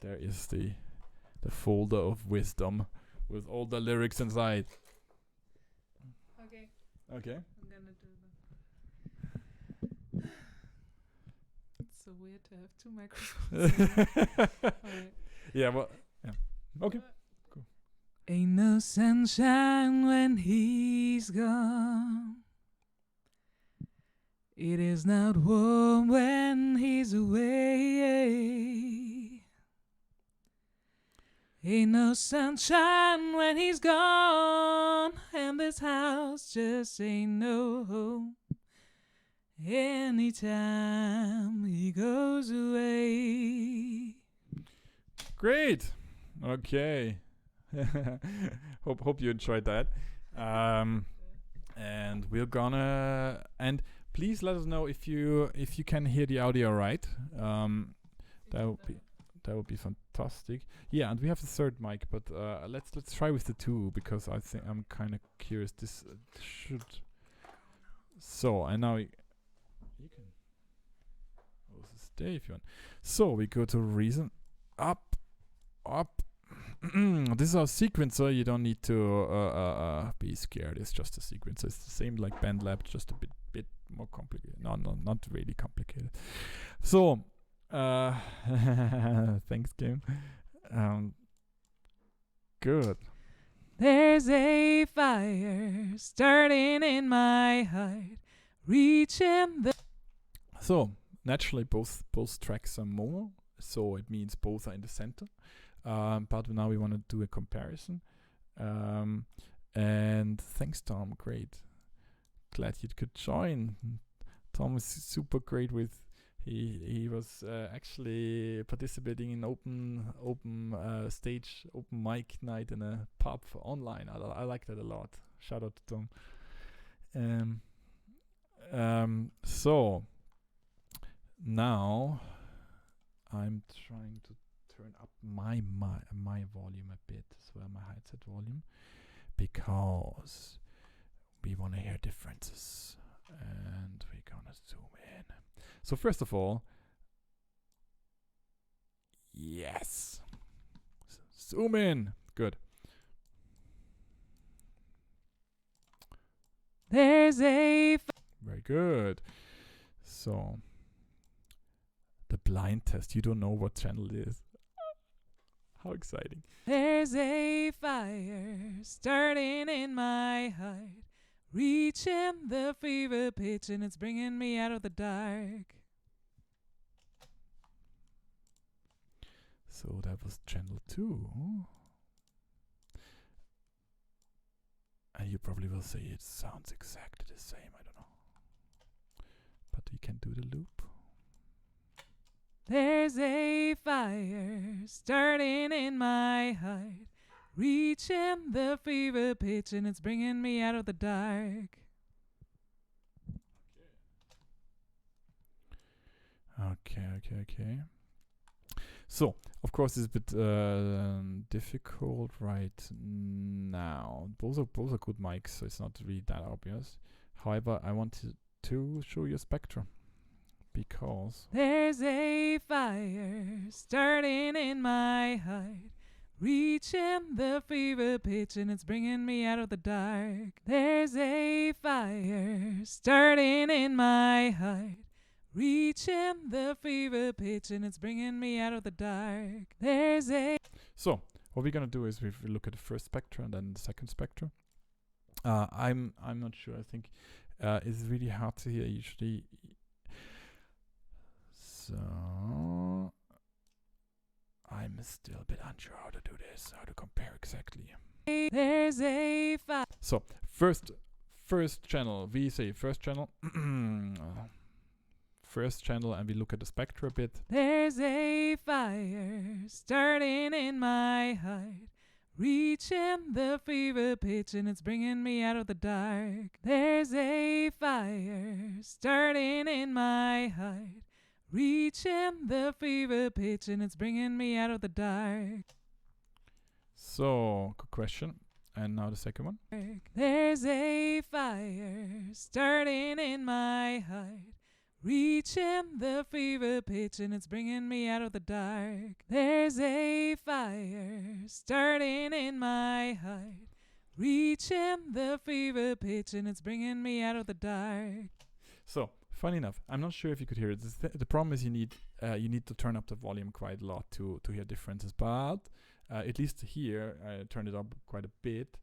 There is the folder of wisdom with all the lyrics inside. Okay. Okay. I'm gonna do them. It's so weird to have two microphones. Alright. Yeah, well, yeah. Okay. Cool. Ain't no sunshine when he's gone. It is not warm when he's away. Ain't no sunshine when he's gone, and this house just ain't no home anytime he goes away. Great. Okay. Hope you enjoyed that. And we're gonna, and please let us know if you can hear the audio right. That would be fantastic. Yeah, and we have the third mic, but let's try with the two, because I think I'm kind of curious. This should. So, and now you can also stay if you want. So we go to reason, up. This is our sequencer. You don't need to be scared. It's just a sequencer. It's the same like BandLab, just a bit more complicated. No, not really complicated. So. Thanks, Kim. Good. There's a fire starting in my heart, reaching the. So naturally, both tracks are mono, so it means both are in the center. But now we want to do a comparison. And thanks, Tom. Great. Glad you could join. Tom is super great with. He was actually participating in open stage, open mic night in a pub online. I like that a lot. Shout out to Tom. So now I'm trying to turn up my volume a bit as well, my headset volume, because we want to hear differences, and we're gonna zoom in. So first of all, yes, zoom in. Good. There's a Very good. So the blind test. You don't know what channel it is. How exciting. There's a fire starting in my heart, reaching the fever pitch, and it's bringing me out of the dark. So that was channel 2. And you probably will say it sounds exactly the same. I don't know. But we can do the loop. There's a fire starting in my heart, reaching the fever pitch, and it's bringing me out of the dark. Okay. So, of course, it's a bit difficult right now. Both are good mics, so it's not really that obvious. However, I wanted to show you a spectrum, because there's a fire starting in my heart, reaching the fever pitch, and it's bringing me out of the dark. There's a fire starting in my heart, reaching the fever pitch, and it's bringing me out of the dark. There's a... So, what we're gonna do is we look at the first spectra and then the second spectra. I'm not sure. I think it's really hard to hear usually. So I'm still a bit unsure how to do this, how to compare exactly. There's a So first channel, we say first channel. First channel, and we look at the spectra a bit. There's a fire starting in my heart, reaching the fever pitch, and it's bringing me out of the dark. There's a fire starting in my heart, reaching the fever pitch, and it's bringing me out of the dark. So, good question. And now the second one. There's a fire starting in my heart, reaching the fever pitch, and it's bringing me out of the dark. There's a fire starting in my heart, reaching the fever pitch, and it's bringing me out of the dark. So, funny enough, I'm not sure if you could hear it. The problem is you need to turn up the volume quite a lot to hear differences. But at least here, I turned it up quite a bit.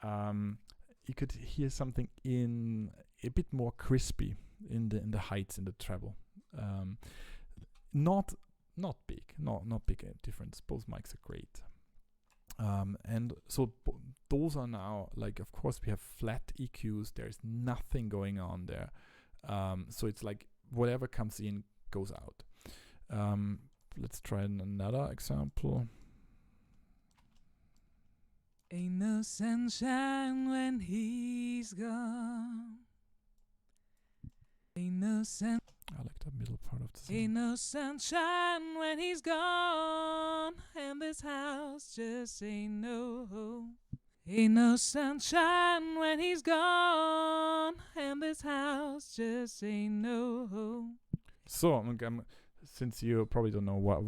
You could hear something in a bit more crispy in the heights, in the treble. Not big difference. Both mics are great. And so those are now, like, of course we have flat EQs. There's nothing going on there. So it's like whatever comes in goes out. Let's try another example. Ain't no sunshine when he's gone. Ain't no sun. I like that middle part of the song. Ain't no sunshine when he's gone, and this house just ain't no home. Ain't no sunshine when he's gone, and this house just ain't no home. So since you probably don't know what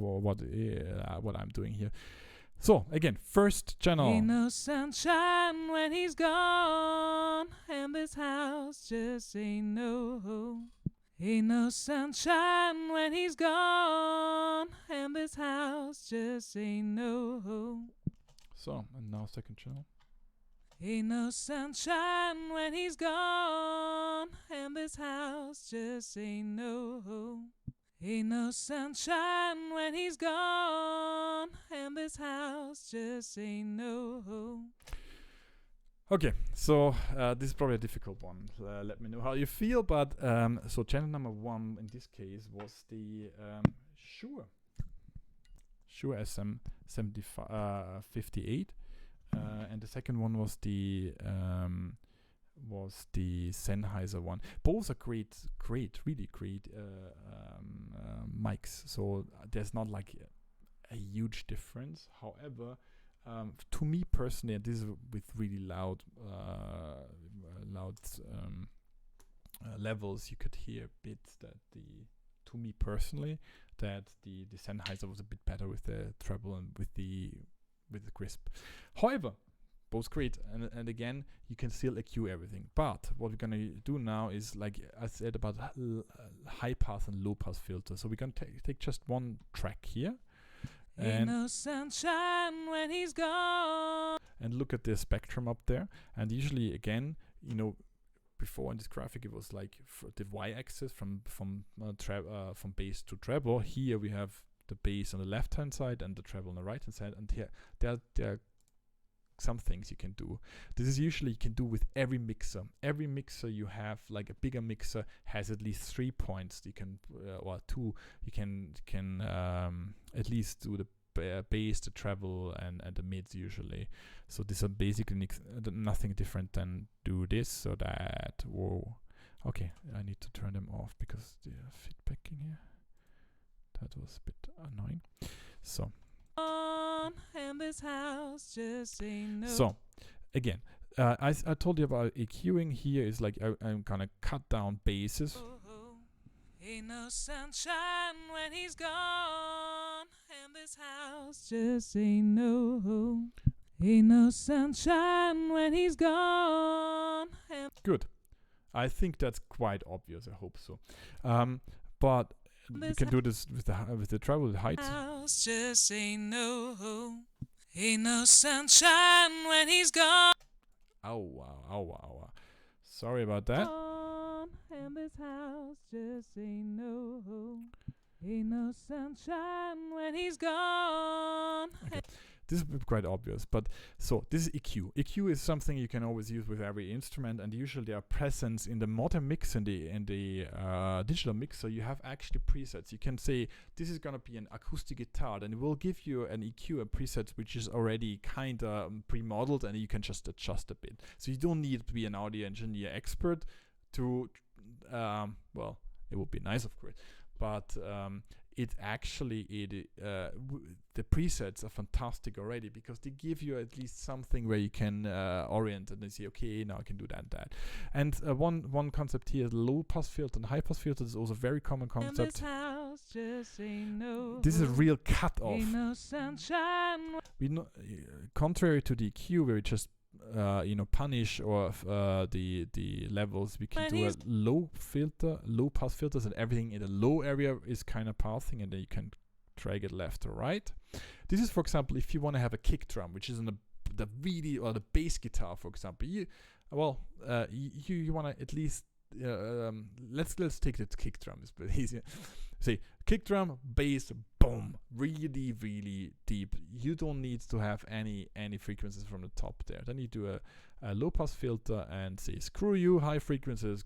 I'm doing here. So again, first channel. Ain't no sunshine when he's gone, and this house just ain't no home. Ain't no sunshine when he's gone, and this house just ain't no home. So, and now second channel. Ain't no sunshine when he's gone, and this house just ain't no home. Ain't no sunshine when he's gone, and this house just ain't no home. Okay, so this is probably a difficult one. Let me know how you feel. But so channel number 1 in this case was the Shure SM58, and the second one was the the Sennheiser one. Both are great, really great mics. So there's not like a huge difference. However, to me personally, and this is with really loud levels, you could hear a bit that to me personally, that the Sennheiser was a bit better with the treble and with the crisp. However, both great, and again, you can still EQ everything. But what we're gonna do now is, like I said, about high pass and low pass filter. So we're gonna take just one track here, Ain't no sunshine when he's gone. And look at the spectrum up there. And usually, again, you know, before in this graphic it was like the y-axis from bass to treble. Here we have the bass on the left hand side and the treble on the right hand side. And here there are some things you can do. This is usually you can do with every mixer. Every mixer you have, like a bigger mixer, has at least 3 points. You can or 2. You can at least do the bass, the treble, and the mids usually. So these are basically nothing different than do this, so that, whoa, okay, I need to turn them off because they are feedbacking here. That was a bit annoying. So and this house just ain't no. So again, I told you about EQing. Here is like I'm gonna cut down basses. Ain't no sunshine when he's gone, and this house just ain't no home. Ain't no sunshine when he's gone. Good. I think that's quite obvious. I hope so. But you can do this with the treble heights. House just ain't no home. Ain't no sunshine when he's gone. Ow. Sorry about that. And this house just ain't no home. Ain't no sunshine when he's gone. Okay. This is quite obvious, but so this is EQ. EQ is something you can always use with every instrument, and usually they are present in the modern mix and the digital mixer. You have actually presets. You can say this is gonna be an acoustic guitar, and it will give you an EQ, a preset which is already kind of pre-modeled, and you can just adjust a bit. So you don't need to be an audio engineer expert to, well, it would be nice, of course, but it actually the presets are fantastic already, because they give you at least something where you can orient and then say, okay, now I can do that. And one concept here is low pass filter and high pass filter is also a very common concept. This is a real cut off. Contrary to the EQ where we just punish or the levels, we can do a low pass filters, and everything in the low area is kind of passing, and then you can drag it left or right. This is, for example, if you want to have a kick drum, which is in the really, or the bass guitar, for example. You want to at least let's take the kick drum. It's a bit easier. Say kick drum, bass, boom, really, really deep. You don't need to have any frequencies from the top there. Then you do a low pass filter and say screw you, high frequencies,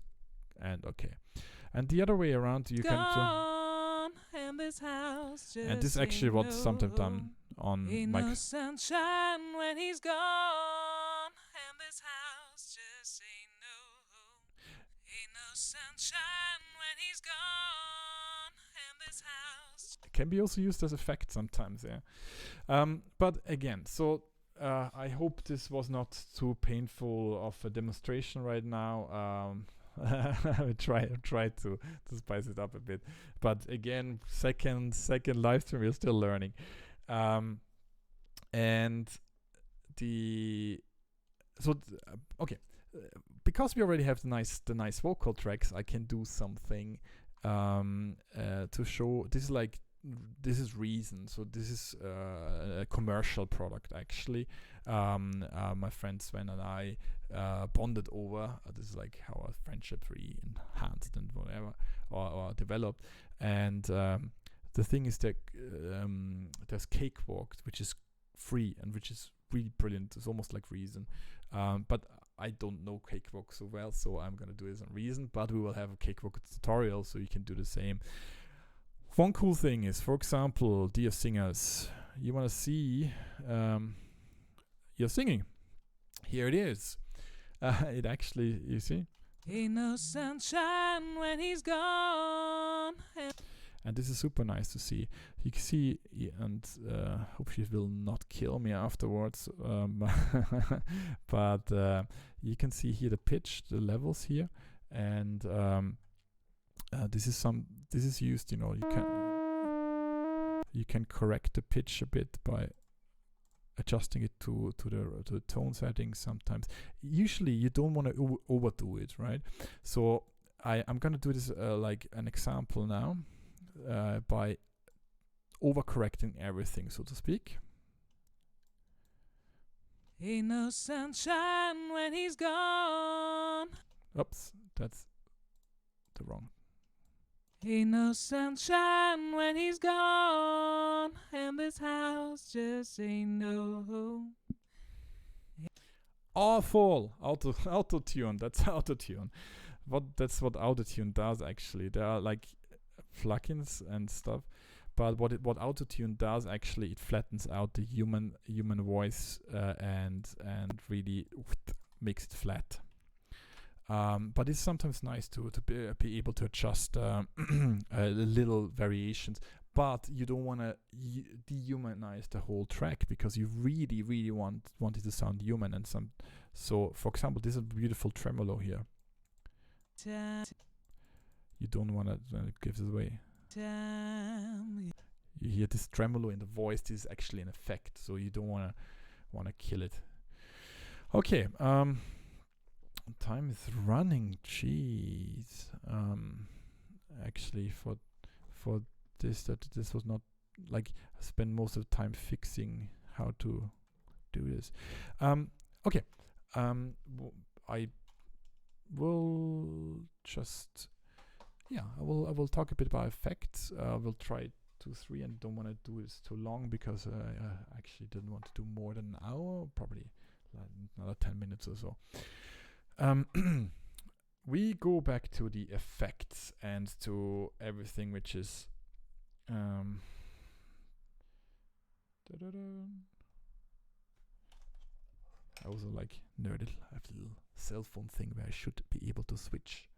and okay. And the other way around, you can and this house just and this is actually what's sometimes done on ain't mic. no sunshine when he's gone, and this house just ain't no home. Ain't no sunshine when he's gone, and this house. It can be also used as effect sometimes, yeah. But again, so I hope this was not too painful of a demonstration right now. I will try to spice it up a bit, but again, second live stream, we're still learning, because we already have the nice vocal tracks, I can do something to show. This is Reason. So this is a commercial product actually. My friend Sven and I bonded over. This is like how our friendship really enhanced and whatever, or developed. And the thing is that there's Cakewalk, which is free and which is really brilliant. It's almost like Reason. But I don't know Cakewalk so well, so I'm gonna do this on Reason. But we will have a Cakewalk tutorial, so you can do the same. One cool thing is, for example, dear singers, you want to see your singing. Here it is. it actually, you see, ain't no sunshine when he's gone. and this is super nice to see. You can see, and hope she will not kill me afterwards. But you can see here the pitch, the levels here, and this is used. You can correct the pitch a bit by adjusting it to the tone settings sometimes. Usually you don't want to overdo it, right? So I'm gonna do this like an example now by overcorrecting everything, so to speak. Ain't no sunshine when he's gone. Oops, that's the wrong. Ain't no sunshine when he's gone, and this house just ain't no home. Awful auto-tune. That's auto-tune. That's what auto-tune does actually. There are like plugins and stuff, but what auto-tune does actually, it flattens out the human voice and really makes it flat. But it's sometimes nice to be able to adjust little variations, but you don't want to dehumanize the whole track because you really want it to sound human. And so for example, this is a beautiful tremolo here. You don't want to give it away. You hear this tremolo in the voice. This is actually an effect, so you don't want to kill it. Okay. Time is running. Jeez. Actually, for this was not like I spent most of the time fixing how to do this. Okay. I will just I will talk a bit about effects. We'll try 2, 3, and don't want to do this too long because I actually didn't want to do more than an hour. Probably like another 10 minutes or so. We go back to the effects and to everything which is I also like nerded. I have a little cell phone thing where I should be able to switch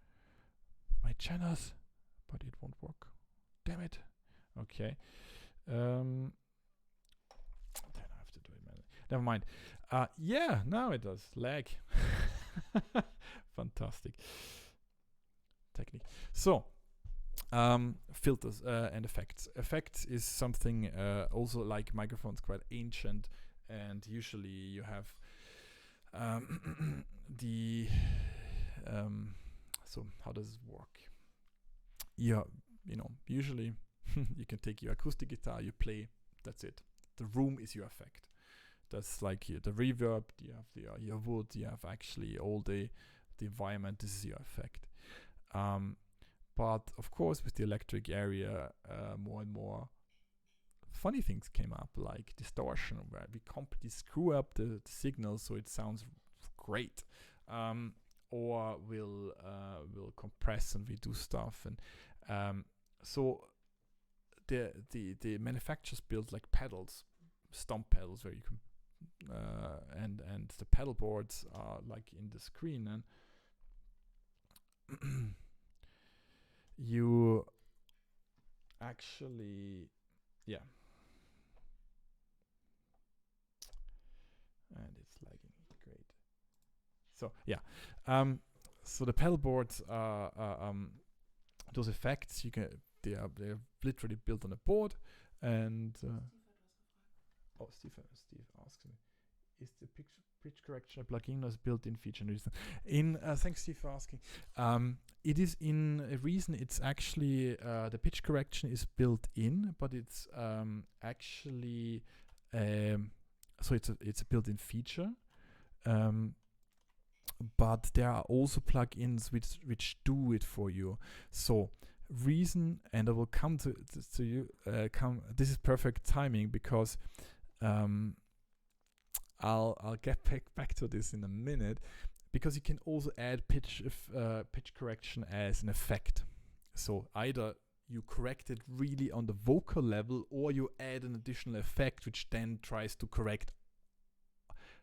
my channels, but it won't work. Damn it. Okay. Then I have to do it manually. Never mind. Yeah, now it does. Lag. Fantastic technique. So filters and effects. Effects is something also like microphones, quite ancient, and usually you have the so how does it work? Usually you can take your acoustic guitar, you play, that's it. The room is your effect. That's like the reverb, you have your wood, you have actually all the environment, this is your effect. But of course with the electric area, more and more funny things came up, like distortion, where we completely screw up the signal so it sounds great. Or we'll compress and we do stuff. And so the manufacturers build like pedals, stomp pedals, where you can and the pedal boards are like in the screen, and you actually and it's lagging great. So so the pedal boards are those effects they're literally built on a board, and Steve asks me, is the pitch correction a plugin or is built-in feature? Thanks Steve for asking. It is in a reason. It's actually the pitch correction is built in, but it's actually so it's a built-in feature. But there are also plugins which do it for you. So reason, and I will come to you. This is perfect timing because I'll get back to this in a minute, because you can also add pitch correction as an effect. So either you correct it really on the vocal level, or you add an additional effect which then tries to correct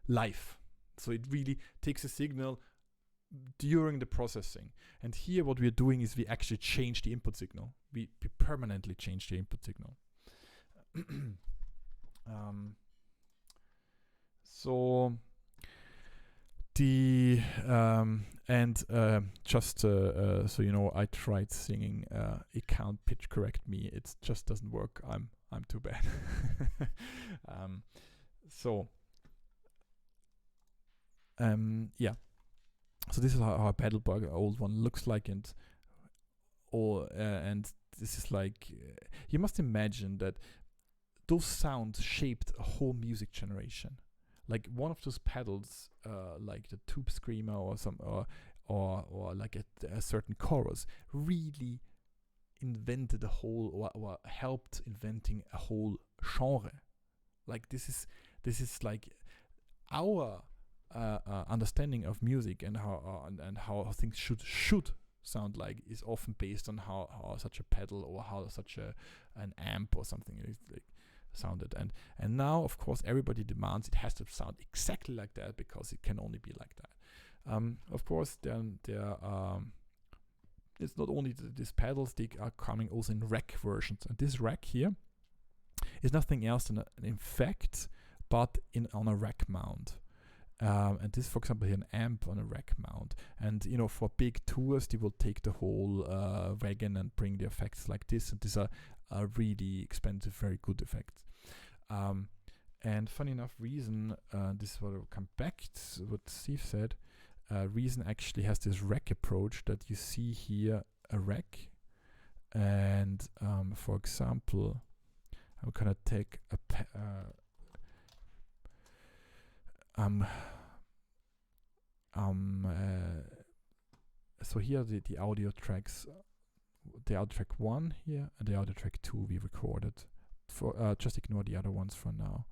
live. So it really takes a signal, during the processing. And here what we're doing is we actually change the input signal. We permanently change the input signal. So the just so you know, I tried singing It Can't Pitch Correct Me. It just doesn't work. I'm too bad. Yeah. So this is how a pedal board, old one, looks like, and this is like you must imagine that those sounds shaped a whole music generation. Like one of those pedals, like the Tube Screamer or like a certain chorus, really invented a whole or helped inventing a whole genre. Like this is like our understanding of music and how things should sound like is often based on how such a pedal or how such an amp or something is like sounded, and now of course everybody demands it has to sound exactly like that because it can only be like that. Of course then there it's not only these pedals, they are coming also in rack versions, and this rack here is nothing else than an effect but on a rack mount. And this, for example, here, an amp on a rack mount. And you know, for big tours, they will take the whole wagon and bring the effects like this. And these are really expensive, very good effects. And funny enough, Reason, this is what I'll come back to what Steve said. Reason actually has this rack approach that you see here, a rack. And for example, I'm gonna take a so here are the audio tracks, the audio track 1 here and the audio track 2 we recorded. For just ignore the other ones for now.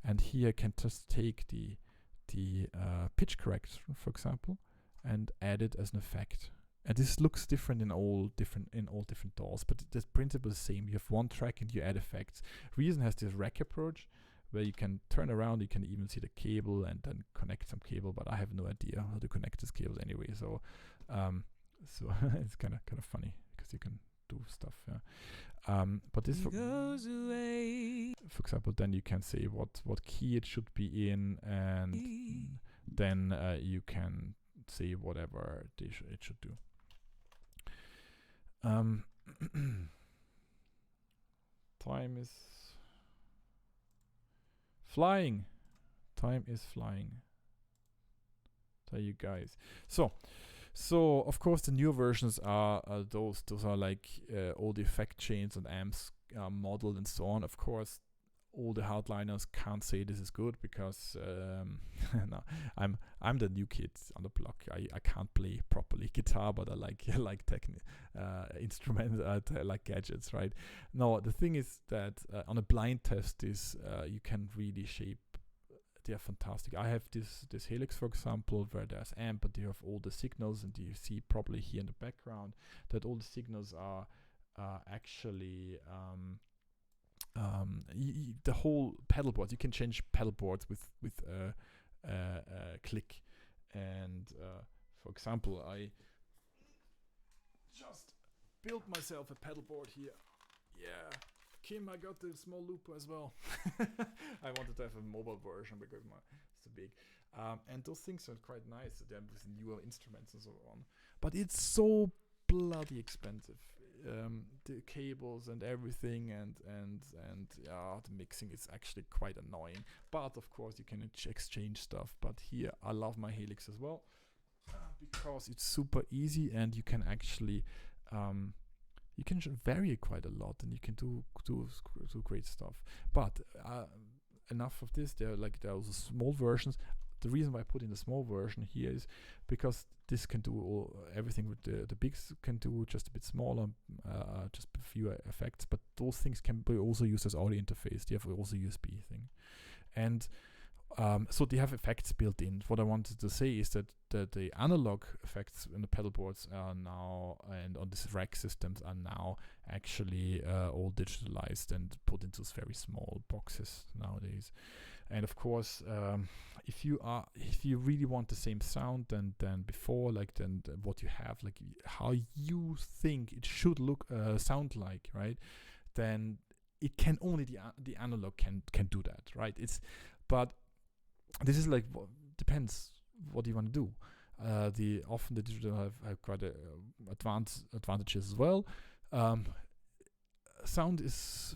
And here I can just take the pitch correction, for example, and add it as an effect. And this looks different in all different DAWs, but the principle is the same. You have one track and you add effects. Reason has this rack approach, where you can turn around, you can even see the cable and then connect some cable, but I have no idea how to connect this cable anyway. So it's kind of funny because you can do stuff. Yeah. But this, for example, then you can say what key it should be in, and then you can say whatever it should do. Time is flying. Time is flying. Tell you guys. So of course the new versions are those are like all the effect chains and amps modeled and so on. Of course, all the hardliners can't say this is good because no, I'm the new kid on the block. I can't play properly guitar, but I like instruments, I like gadgets, right? No, the thing is that on a blind test is you can really shape. They are fantastic. I have this Helix, for example, where there's amp, but you have all the signals, and you see probably here in the background that all the signals are actually the whole pedal board. You can change pedal boards with click, and for example, I just built myself a pedal board here. Yeah, Kim, I got the small looper as well. I wanted to have a mobile version because it's too big, and those things are quite nice. They're with newer instruments and so on, but it's so bloody expensive. The cables and everything, and the mixing is actually quite annoying. But of course you can exchange stuff. But here I love my Helix as well because it's super easy, and you can actually you can vary it quite a lot, and you can do great stuff. But enough of this. There are also small versions. The reason why I put in the small version here is because this can do everything with the bigs can do, just a bit smaller, just a few effects. But those things can be also used as audio interface. They have also USB thing. And So they have effects built in. What I wanted to say is that the analog effects in the pedal boards are now, and on these rack systems, are now actually all digitalized and put into very small boxes nowadays. And of course, if you really want the same sound than before, like then what you have, like how you think it should look sound like, right? Then it can only the analog can do that, right? But this is like depends what you want to do. Often the digital have quite advantages as well. Sound is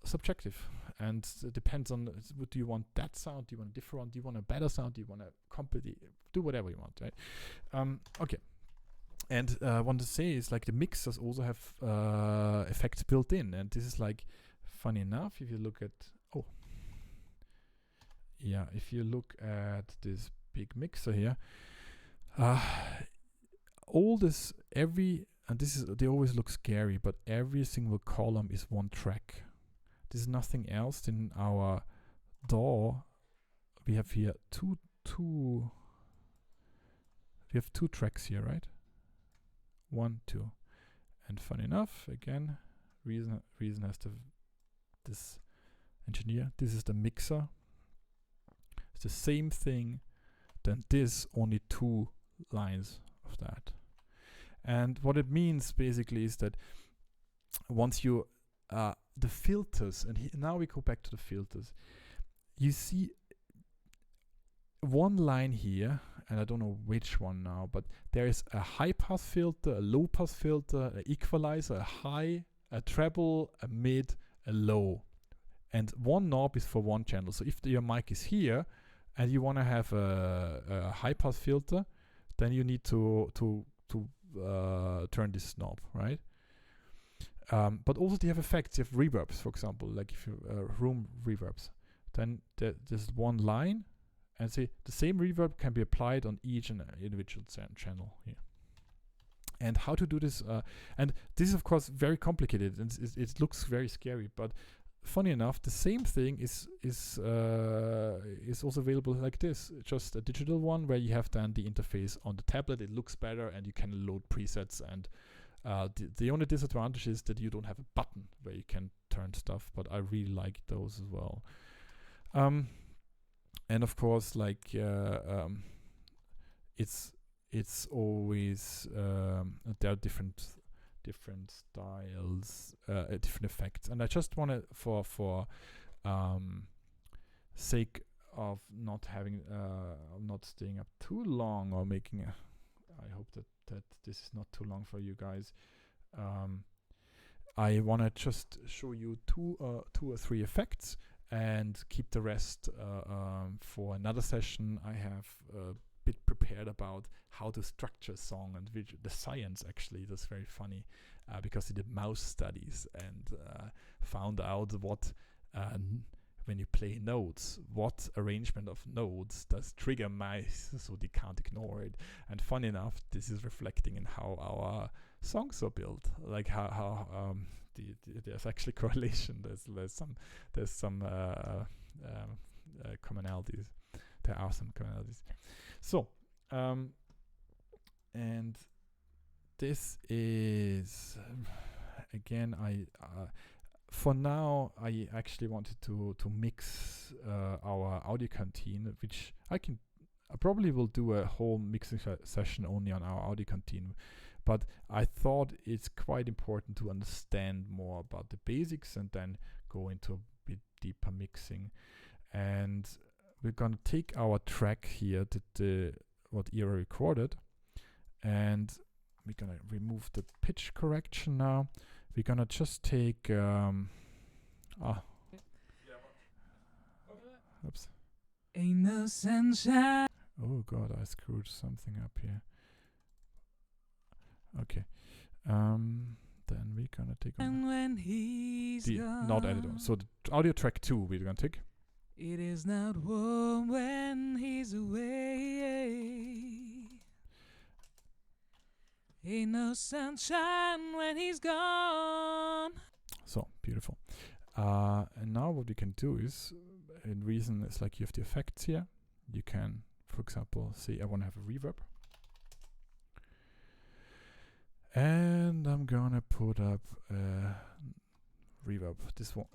subjective, and it depends on do you want that sound, do you want a different one, do you want a better sound, do you want a completely do whatever you want, right? Okay. And I want to say is like the mixers also have effects built in, and this is like funny enough if you look at if you look at this big mixer here, they always look scary, but every single column is one track. This is nothing else than our DAW. We have here two tracks here, right? 1, 2. And funny enough, again, reason has this engineer. This is the mixer. It's the same thing, then this, only 2 lines of that. And what it means basically is that once you the filters, and now we go back to the filters, you see one line here, and I don't know which one now, but there is a high pass filter, a low pass filter, an equalizer, a high, a treble, a mid, a low, and one knob is for one channel. So if your mic is here and you want to have a high pass filter, then you need to turn this knob, right? But also they have effects. You have reverbs, for example, like if you room reverbs, then there's one line, and say the same reverb can be applied on each and individual channel here. And how to do this? And this is of course very complicated, and it looks very scary. But funny enough, the same thing is also available like this. Just a digital one where you have then the interface on the tablet. It looks better, and you can load presets. And the only disadvantage is that you don't have a button where you can turn stuff. But I really like those as well. And of course, like it's always there are different styles, different effects, and I just want to for sake of not having not staying up too long or making I hope that this is not too long for you guys. I want to just show you two or three effects and keep the rest for another session. I have a bit prepared about how to structure a song, and the science actually. That's very funny because he did mouse studies and found out what when you play notes, what arrangement of notes does trigger mice so they can't ignore it. And funny enough, this is reflecting in how our songs are built, like how there's actually correlation. There's some commonalities. There are some commonalities. So, and this is again, for now I actually wanted to mix our audio canteen, which I probably will do a whole mixing session only on our audio canteen. But I thought it's quite important to understand more about the basics and then go into a bit deeper mixing. And we're gonna take our track here what Ira recorded, and we're gonna remove the pitch correction now. We're gonna just take oops. Ain't no sunshine. Oh god, I screwed something up here. Okay. Then we're gonna take And when he's gone, not edit on. So the audio track 2 we're gonna take. It is not warm when he's away. Ain't no sunshine when he's gone. So beautiful. And now what we can do is in reason it's like you have the effects here. You can, for example, say I want to have a reverb. And I'm gonna put up reverb, this one,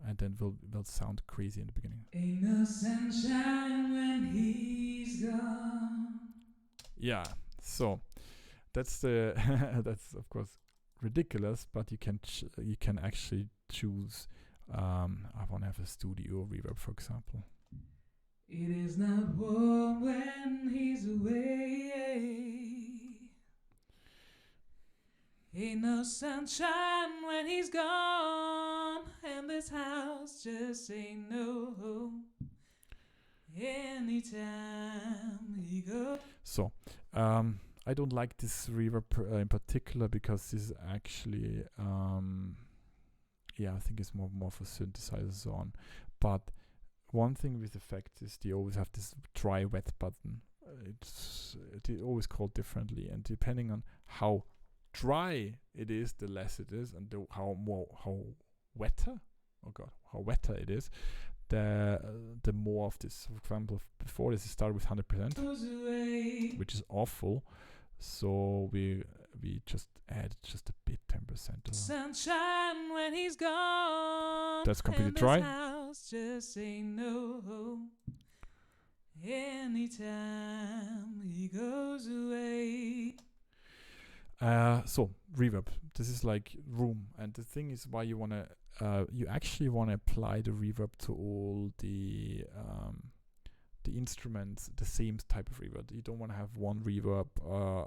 and then will sound crazy in the beginning. Ain't no sunshine when he's gone. Yeah, so that's the that's of course ridiculous, but you can actually choose. I want to have a studio reverb, for example. It is not warm when he's away. Ain't no sunshine when he's gone, and this house just ain't no home anytime he goes. So, I don't like this reverb in particular because this is actually, I think it's more for synthesizers on. But one thing with effects is they always have this dry wet button. It's always called differently, and depending on how dry it is, the less it is, and how wetter it is, the more of this. For example, before this, it started with 100%, which is awful. So we just add just a bit, 10%. Sunshine when he's gone. That's completely dry. House just ain't no home anytime he goes away. So reverb. This is like room, and the thing is why you actually wanna apply the reverb to all the instruments, the same type of reverb. You don't want to have one reverb,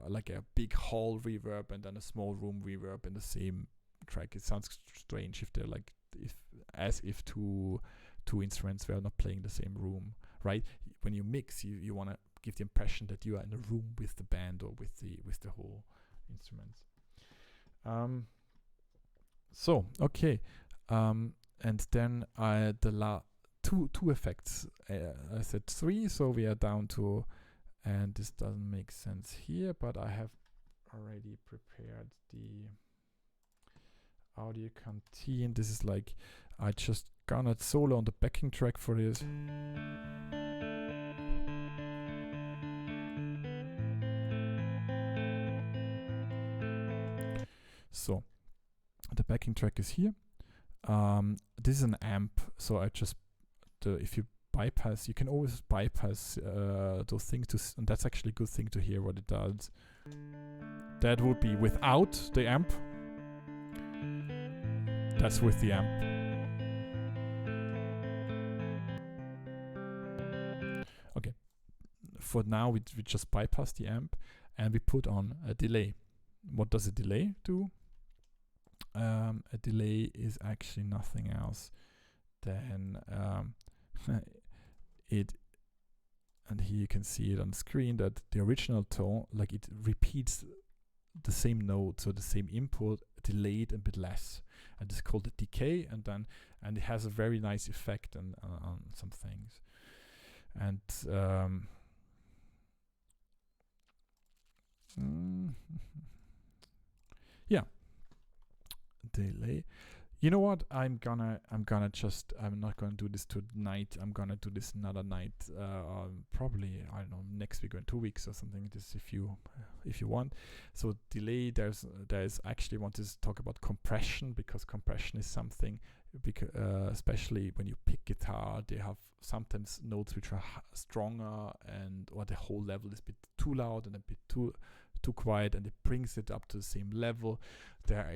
like a big hall reverb, and then a small room reverb in the same track. It sounds strange if they're like as if two instruments were not playing the same room, right? When you mix, you want to give the impression that you are in a room with the band or with the whole instruments. So okay, and then two effects. I said 3, so we are down to, and this doesn't make sense here, but I have already prepared the audio canteen. This is like, I just gonna solo on the backing track for this. So the backing track is here. This is an amp, so I just if you bypass, you can always bypass those things and that's actually a good thing to hear what it does. That would be without the amp. That's with the amp. Okay. For now, we just bypass the amp and we put on a delay. What does a delay do? A delay is actually nothing else than it, and here you can see it on screen, that the original tone, like it repeats the same note, so the same input, delayed a bit less, and it's called a decay, and it has a very nice effect on some things. And yeah, delay. You know what? I'm not gonna do this tonight. I'm gonna do this another night. Probably, I don't know, next week or in 2 weeks or something. This if you want. So delay. There's actually want to talk about compression, because compression is something. Because especially when you pick guitar, they have sometimes notes which are stronger, or the whole level is a bit too loud and a bit too quiet, and it brings it up to the same level. There are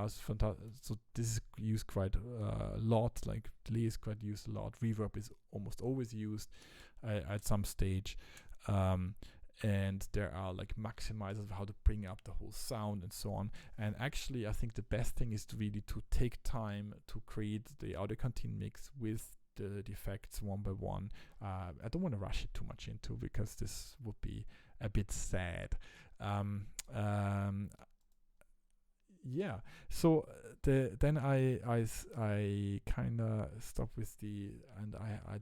fantastic. So this is used quite a lot. Like delay is quite used a lot. Reverb is almost always used at some stage, and there are like maximizers of how to bring up the whole sound and so on. And actually, I think the best thing is to take time to create the audio canteen mix with the effects one by one. I don't want to rush it too much into, because this would be a bit sad. Yeah, so then I kind of stop with and I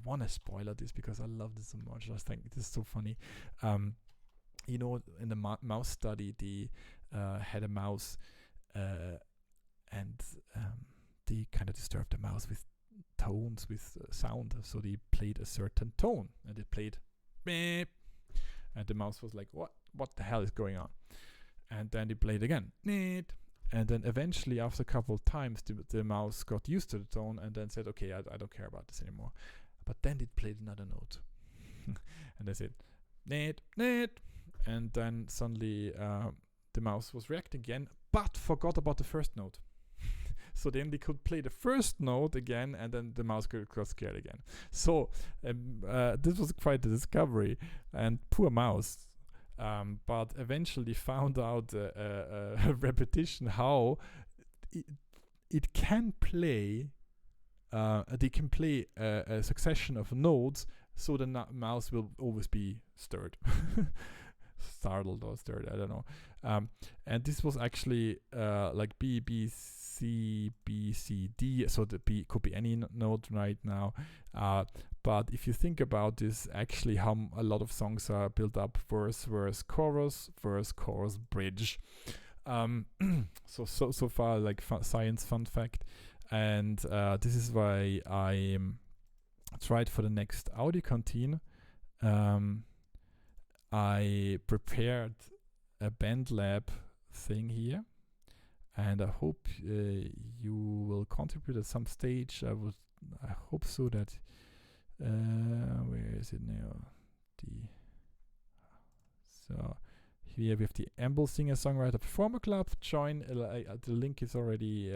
want to spoiler this because I love this so much. I think this is so funny. In the mouse study, they had a mouse, and they kind of disturbed the mouse with tones with sound. So they played a certain tone, and it played beep, and the mouse was like, what the hell is going on? And then they played again, neat. And then eventually, after a couple of times, the mouse got used to the tone and then said, okay, I don't care about this anymore. But then it played another note. And they said, neat. And then suddenly the mouse was reacting again, but forgot about the first note. So then they could play the first note again, and then the mouse got scared again. So this was quite a discovery. And poor mouse. But eventually found out repetition how it can play. They can play a succession of notes, so the mouse will always be startled or stirred. I don't know. And this was actually like B, B, C, B, C, D. So the B could be any note right now. But if you think about this, actually how a lot of songs are built up: verse, chorus, bridge. So far, like science fun fact. And this is why I tried for the next audio canteen. I prepared a band lab thing here, and I hope you will contribute at some stage. I hope so that where is it now? So here we have the EMBL Singer Songwriter Performer Club. Join. The link is already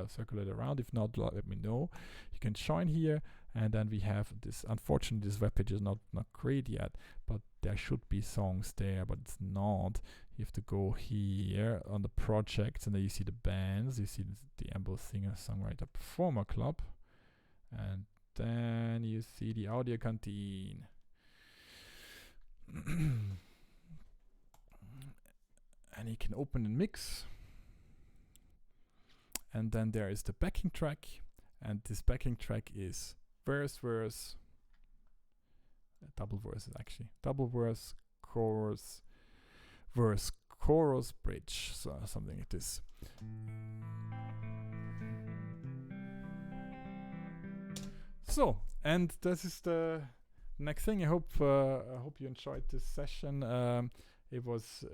circulated around. If not, let me know. You can join here, and then we have this. Unfortunately, this webpage is not great yet, but there should be songs there, but it's not. You have to go here on the projects, and then you see the bands. You see the EMBL Singer Songwriter Performer Club, and then you see the audio canteen. And you can open and mix. And then there is the backing track. And this backing track is verse, double verses actually. Double verse, chorus, verse, chorus, bridge. So something like this. So, and this is the next thing. I hope you enjoyed this session. It was,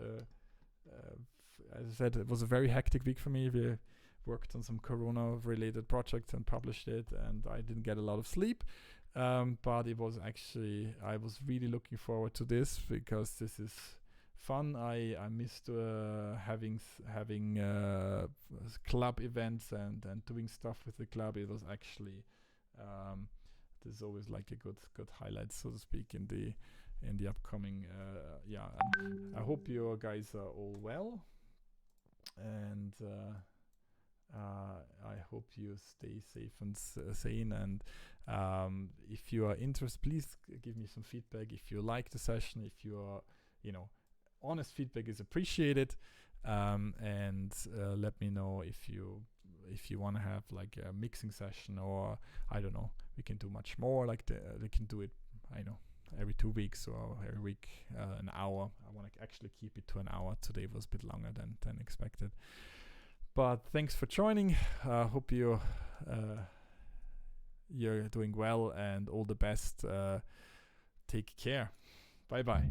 as I said, it was a very hectic week for me. We worked on some Corona-related projects and published it, and I didn't get a lot of sleep. But it was actually, I was really looking forward to this because this is fun. I missed having club events and doing stuff with the club. It was actually this is always like a good highlight, so to speak, in the upcoming I hope you guys are all well, and I hope you stay safe and sane, and if you are interested, please give me some feedback. If you like the session, if you are, honest feedback is appreciated, and let me know if you want to have like a mixing session, or I don't know, we can do much more, like we can do it, I know, every 2 weeks or every week, an hour. I want to actually keep it to an hour. Today was a bit longer than expected, but thanks for joining. Hope you're doing well, and all the best. Take care. Bye bye.